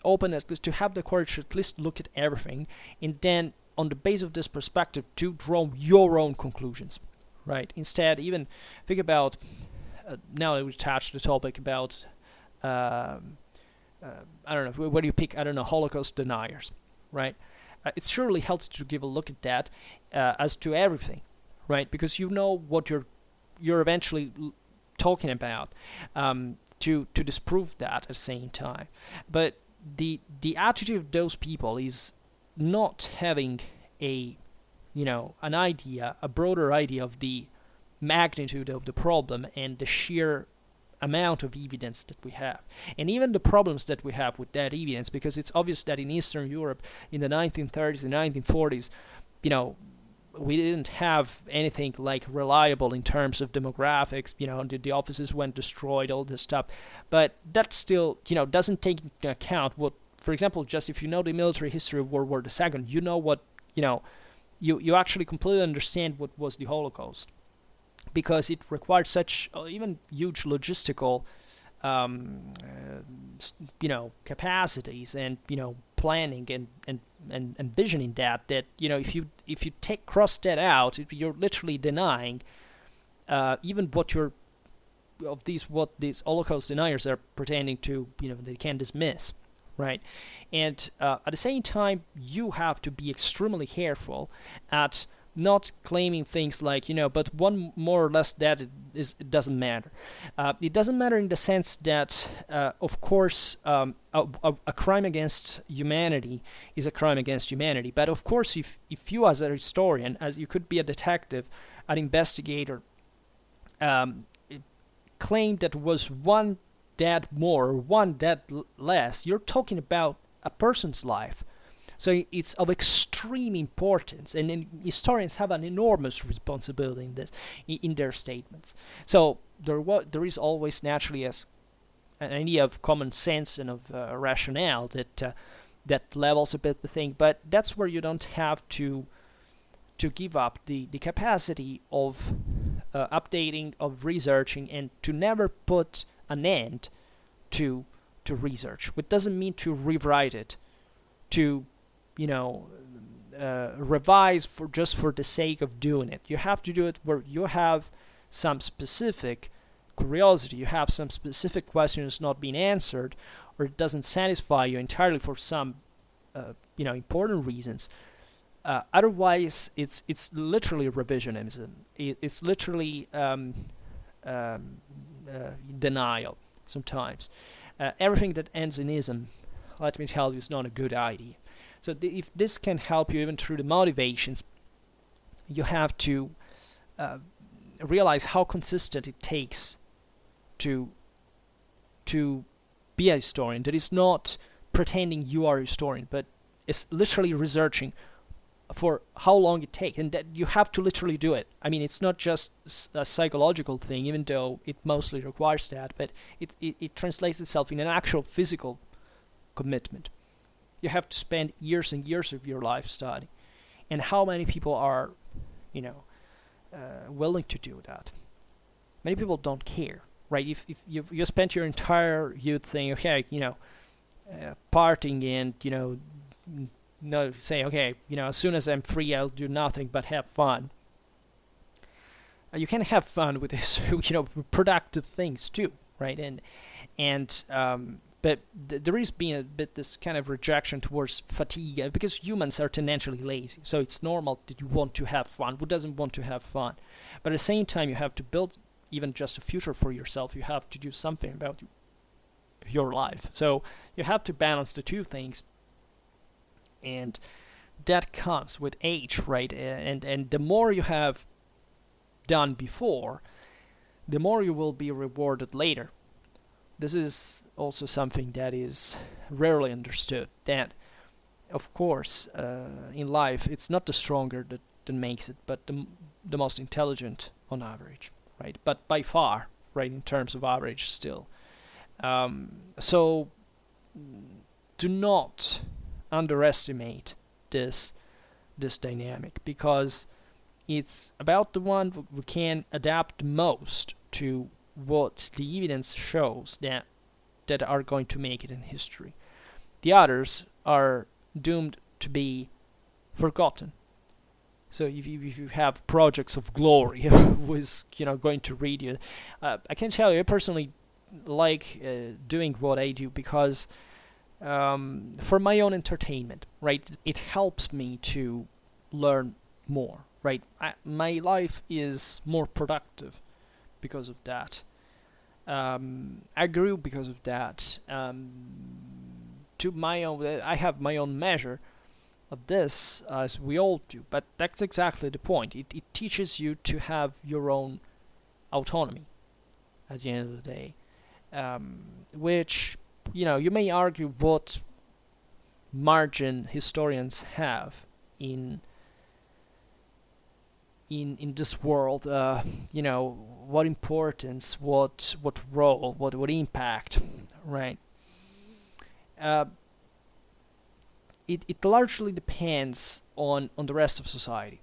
open, at least to have the courage to at least look at everything, and then on the base of this perspective to draw your own conclusions, right? Instead, even think about now that we've touched the topic about I don't know, where do you pick, I don't know, Holocaust deniers, right? It's surely healthy to give a look at that as to everything, right? Because you know what you're eventually talking about, to disprove that at the same time. But the attitude of those people is not having an idea, a broader idea of the magnitude of the problem and the sheer amount of evidence that we have, and even the problems that we have with that evidence, because it's obvious that in Eastern Europe in the 1930s and 1940s, we didn't have anything like reliable in terms of demographics. The offices went destroyed, all this stuff, but that still doesn't take into account what, for example, just if you know the military history of World War II, you know what you actually completely understand what was the Holocaust, because it required such even huge logistical capacities and planning and visioning that if you cross that out, you're literally denying even what these Holocaust deniers are pretending to they can dismiss, right? And at the same time, you have to be extremely careful at not claiming things like, but one more or less that it doesn't matter. It doesn't matter in the sense that, of course, a crime against humanity is a crime against humanity. But of course, if you as a historian, as you could be a detective, an investigator, claim that was one dead more or one dead less, you're talking about a person's life. So it's of extreme importance, and historians have an enormous responsibility in this, in their statements. So there is always naturally an idea of common sense and of rationale that levels a bit the thing, but that's where you don't have to give up the capacity of updating, of researching, and to never put an end to research, which doesn't mean to rewrite it, to revise for the sake of doing it. You have to do it where you have some specific curiosity, you have some specific questions not being answered, or it doesn't satisfy you entirely for some important reasons. Otherwise, it's literally revisionism. It's literally um, denial. Sometimes, everything that ends in ism, let me tell you, is not a good idea. So if this can help you even through the motivations, you have to uh, realize how consistent it takes to to be a historian. That is not pretending you are a historian, but it's literally researching for how long it takes, and that you have to literally do it. I mean, it's not just a psychological thing, even though it mostly requires that, but it translates itself in an actual physical commitment. You have to spend years and years of your life studying, and how many people are, you know, willing to do that? Many people don't care, right? If you spent your entire youth saying, okay, partying and no, say, okay, as soon as I'm free, I'll do nothing but have fun. You can have fun with this, productive things too, right? But there is being a bit this kind of rejection towards fatigue, because humans are tendentially lazy. So it's normal that you want to have fun. Who doesn't want to have fun? But at the same time, you have to build even just a future for yourself. You have to do something about your life. So you have to balance the two things, and that comes with age, right? And the more you have done before, the more you will be rewarded later. This is also something that is rarely understood. That, of course, in life, it's not the stronger that makes it, but the most intelligent on average, right? But by far, right, in terms of average still. So do not underestimate this dynamic, because it's about the one who can adapt most to what the evidence shows that are going to make it in history. The others are doomed to be forgotten. So if you have projects of glory, who is going to read you, I can tell you, I personally like doing what I do, because for my own entertainment, right? It helps me to learn more, right? My life is more productive because of that. I grew because of that. To my own, I have my own measure of this, as we all do. But that's exactly the point. It teaches you to have your own autonomy at the end of the day, which you may argue what margin historians have in this world. What importance, what role, what impact, right? Uh, it largely depends on the rest of society,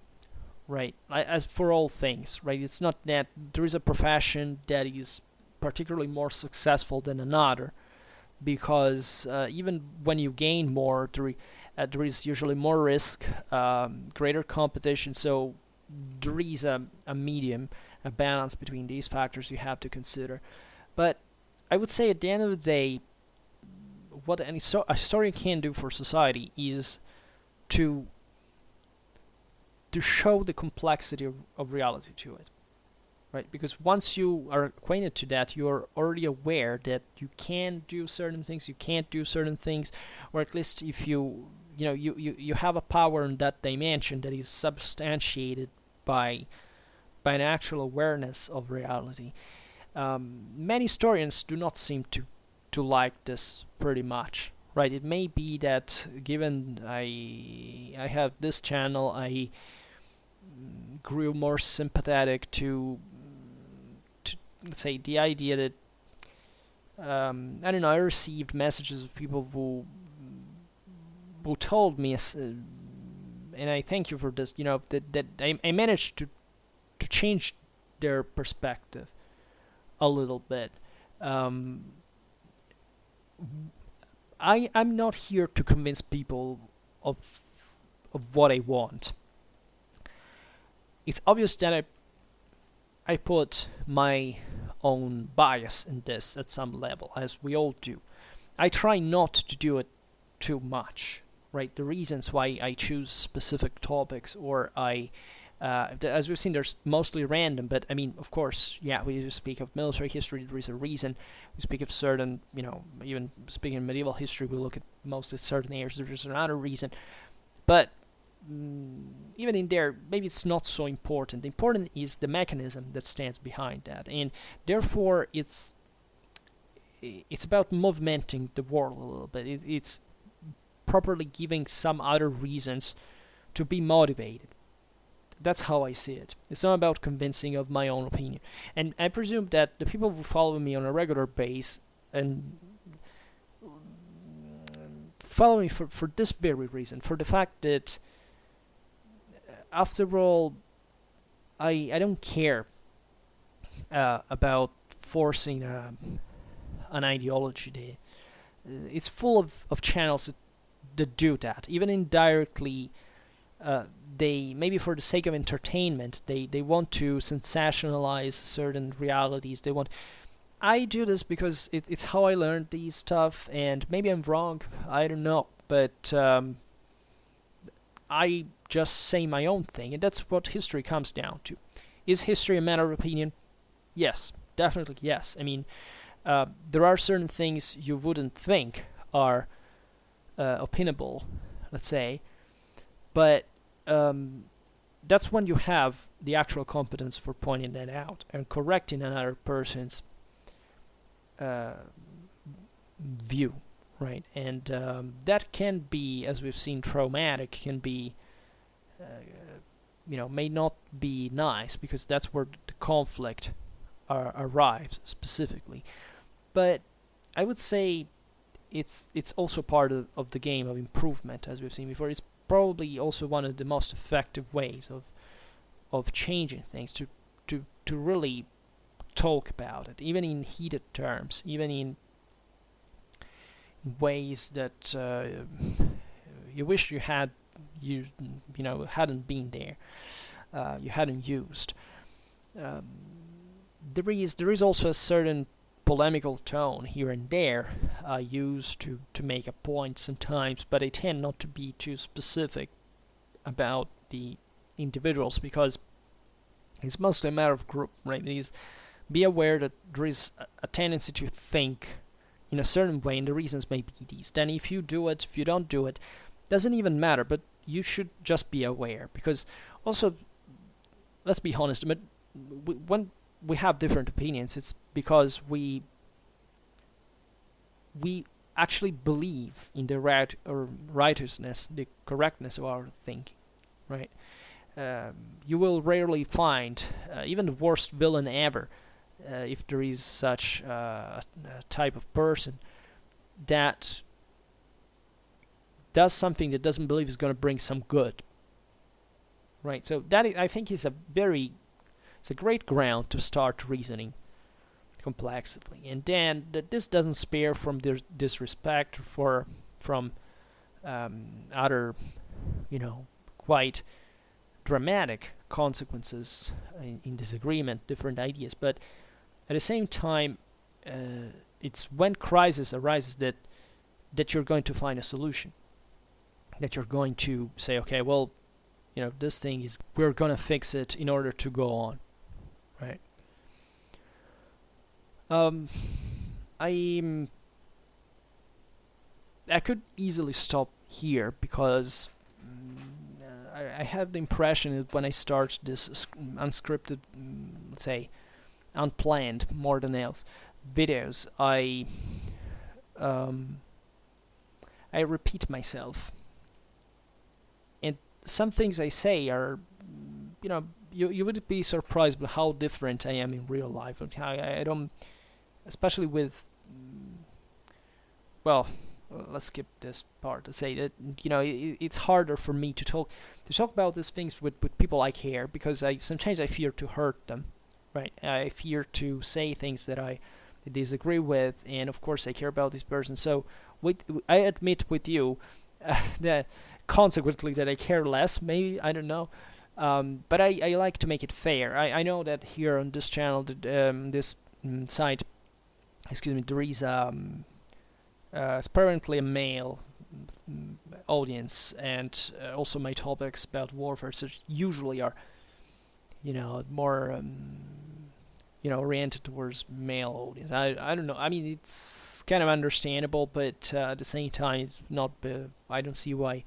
right? As for all things, right? It's not that there is a profession that is particularly more successful than another, because even when you gain more, there is usually more risk, greater competition. So there is a medium, a balance between these factors you have to consider. But I would say at the end of the day, what a historian can do for society is to show the complexity of reality to it, right? Because once you are acquainted to that, you're already aware that you can do certain things, you can't do certain things, or at least if you have a power in that dimension that is substantiated by an actual awareness of reality. Many historians do not seem to like this pretty much, right? It may be that given I have this channel, I grew more sympathetic to let's say the idea that I don't know. I received messages of people who told me, and I thank you for this. That I managed to change their perspective a little bit. I'm not here to convince people of what I want. It's obvious that I put my own bias in this at some level, as we all do. I try not to do it too much, right? The reasons why I choose specific topics, or as we've seen, there's mostly random, but I mean, of course, yeah, we speak of military history, there is a reason. We speak of certain, even speaking of medieval history, we look at mostly certain areas, there's another reason. But even in there, maybe it's not so important. The important is the mechanism that stands behind that, and therefore it's about movementing the world a little bit. It's properly giving some other reasons to be motivated. That's how I see it. It's not about convincing of my own opinion. And I presume that the people who follow me on a regular basis and follow me for this very reason, for the fact that, after all, I don't care about forcing an ideology there. It's full of channels that do that, even indirectly. They, maybe for the sake of entertainment, they want to sensationalize certain realities. I do this because it's how I learned these stuff, and maybe I'm wrong, I don't know, but I just say my own thing, and that's what history comes down to. Is history a matter of opinion? Yes, definitely yes. I mean, there are certain things you wouldn't think are opinable, let's say, but that's when you have the actual competence for pointing that out and correcting another person's view, right? And that can be, as we've seen, traumatic, can be, may not be nice, because that's where the conflict arrives specifically. But I would say it's also part of the game of improvement, as we've seen before. It's probably also one of the most effective ways of changing things, to really talk about it, even in heated terms, even in ways that you wish hadn't been there, you hadn't used. There is also a certain polemical tone here and there used to make a point sometimes, but I tend not to be too specific about the individuals, because it's mostly a matter of group, right? Be aware that there is a tendency to think in a certain way, and the reasons may be these. Then if you do it, if you don't do it, doesn't even matter, but you should just be aware, because also, let's be honest, but when we have different opinions, it's because we actually believe in the righteousness, the correctness of our thinking, right? You will rarely find even the worst villain ever, if there is such a type of person that does something that doesn't believe is going to bring some good, right? So that, I think, is it's a great ground to start reasoning complexively, and then that this doesn't spare from disrespect from other, quite dramatic consequences in disagreement, different ideas. But at the same time, it's when crisis arises that you're going to find a solution, that you're going to say, okay, well, this thing is, we're gonna fix it in order to go on, right? I could easily stop here, because I have the impression that when I start this unscripted, let's say, unplanned more than else videos, I repeat myself, and some things I say are, you would be surprised by how different I am in real life. I don't, especially with, well, let's skip this part to say that, it's harder for me to talk about these things with people I care, because sometimes I fear to hurt them, right? I fear to say things that I disagree with, and of course I care about this person. So I admit with you that consequently that I care less, maybe, I don't know. But I like to make it fair. I know that here on this channel, this site, there is apparently a male audience, and also my topics about warfare so usually are, more oriented towards male audience. I don't know. I mean, it's kind of understandable, but at the same time, it's not. I don't see why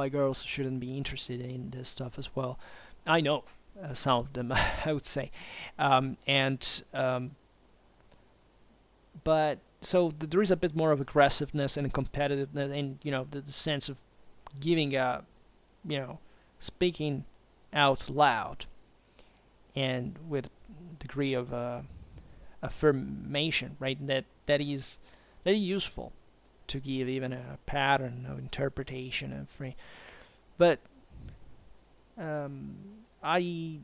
girls shouldn't be interested in this stuff as well. I know some of them, I would say, and but so there is a bit more of aggressiveness and competitiveness, and the sense of giving a, speaking out loud, and with degree of affirmation, right? That is very useful to give even a pattern of interpretation and free. But I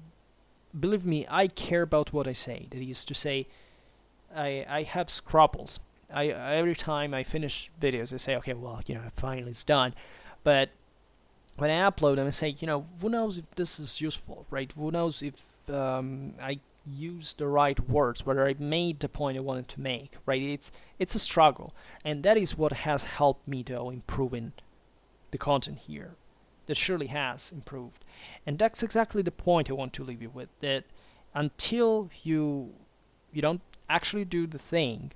believe me, I care about what I say. That is to say, I have scruples. I every time I finish videos, I say, okay, well, finally it's done. But when I upload them, I say, who knows if this is useful, right? Who knows if I use the right words, whether I made the point I wanted to make, right? It's a struggle, and that is what has helped me though improving the content here. That surely has improved, and that's exactly the point I want to leave you with. That until you don't actually do the thing,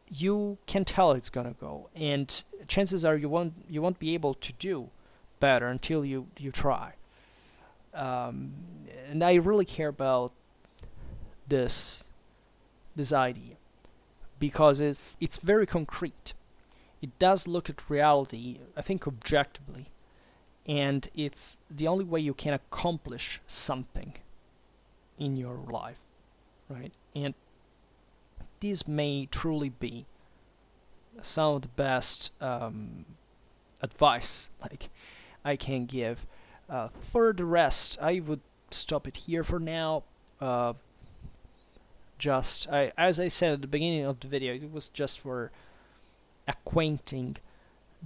you can tell it's gonna go, and chances are you won't be able to do better until you try. And I really care about this idea because it's very concrete. It does look at reality, I think, objectively, and it's the only way you can accomplish something in your life, right? And this may truly be some of the best advice like I can give. For the rest, I would stop it here for now. As I said at the beginning of the video, it was just for acquainting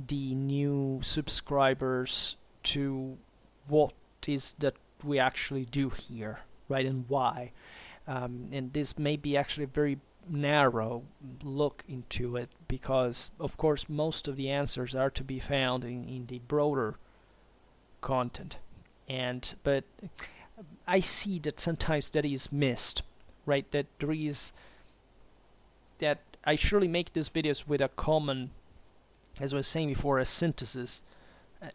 the new subscribers to what is that we actually do here, right, and why. And this may be actually a very narrow look into it because, of course, most of the answers are to be found in the broader content. But I see that sometimes that is missed, right? That there is that I surely make these videos with a common, as I was saying before, a synthesis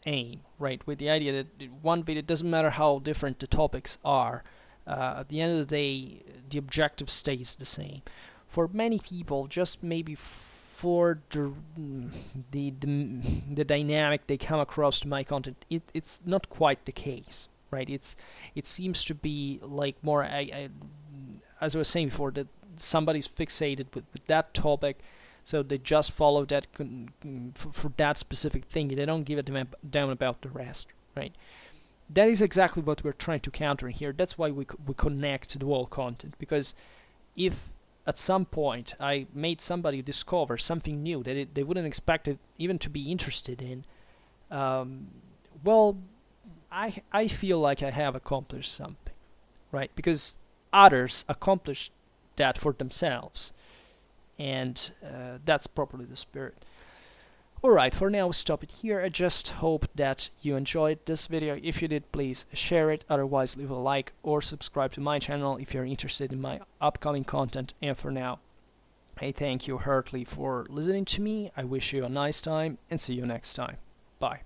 aim, right? With the idea that one video, doesn't matter how different the topics are, at the end of the day, the objective stays the same. For many people, just maybe for the dynamic they come across to my content, it's not quite the case, right? It seems to be like more, as I was saying before, that somebody's fixated with that topic, so they just follow that for that specific thing. They don't give a damn about the rest, right? That is exactly what we're trying to counter here. That's why we connect the whole content, because if at some point I made somebody discover something new that they wouldn't expect it even to be interested in, well, I feel like I have accomplished something, right? Because others accomplished that for themselves, and that's probably the spirit. Alright, for now, stop it here. I just hope that you enjoyed this video. If you did, please share it. Otherwise, leave a like or subscribe to my channel if you're interested in my upcoming content. And for now, I thank you heartily for listening to me. I wish you a nice time and see you next time. Bye.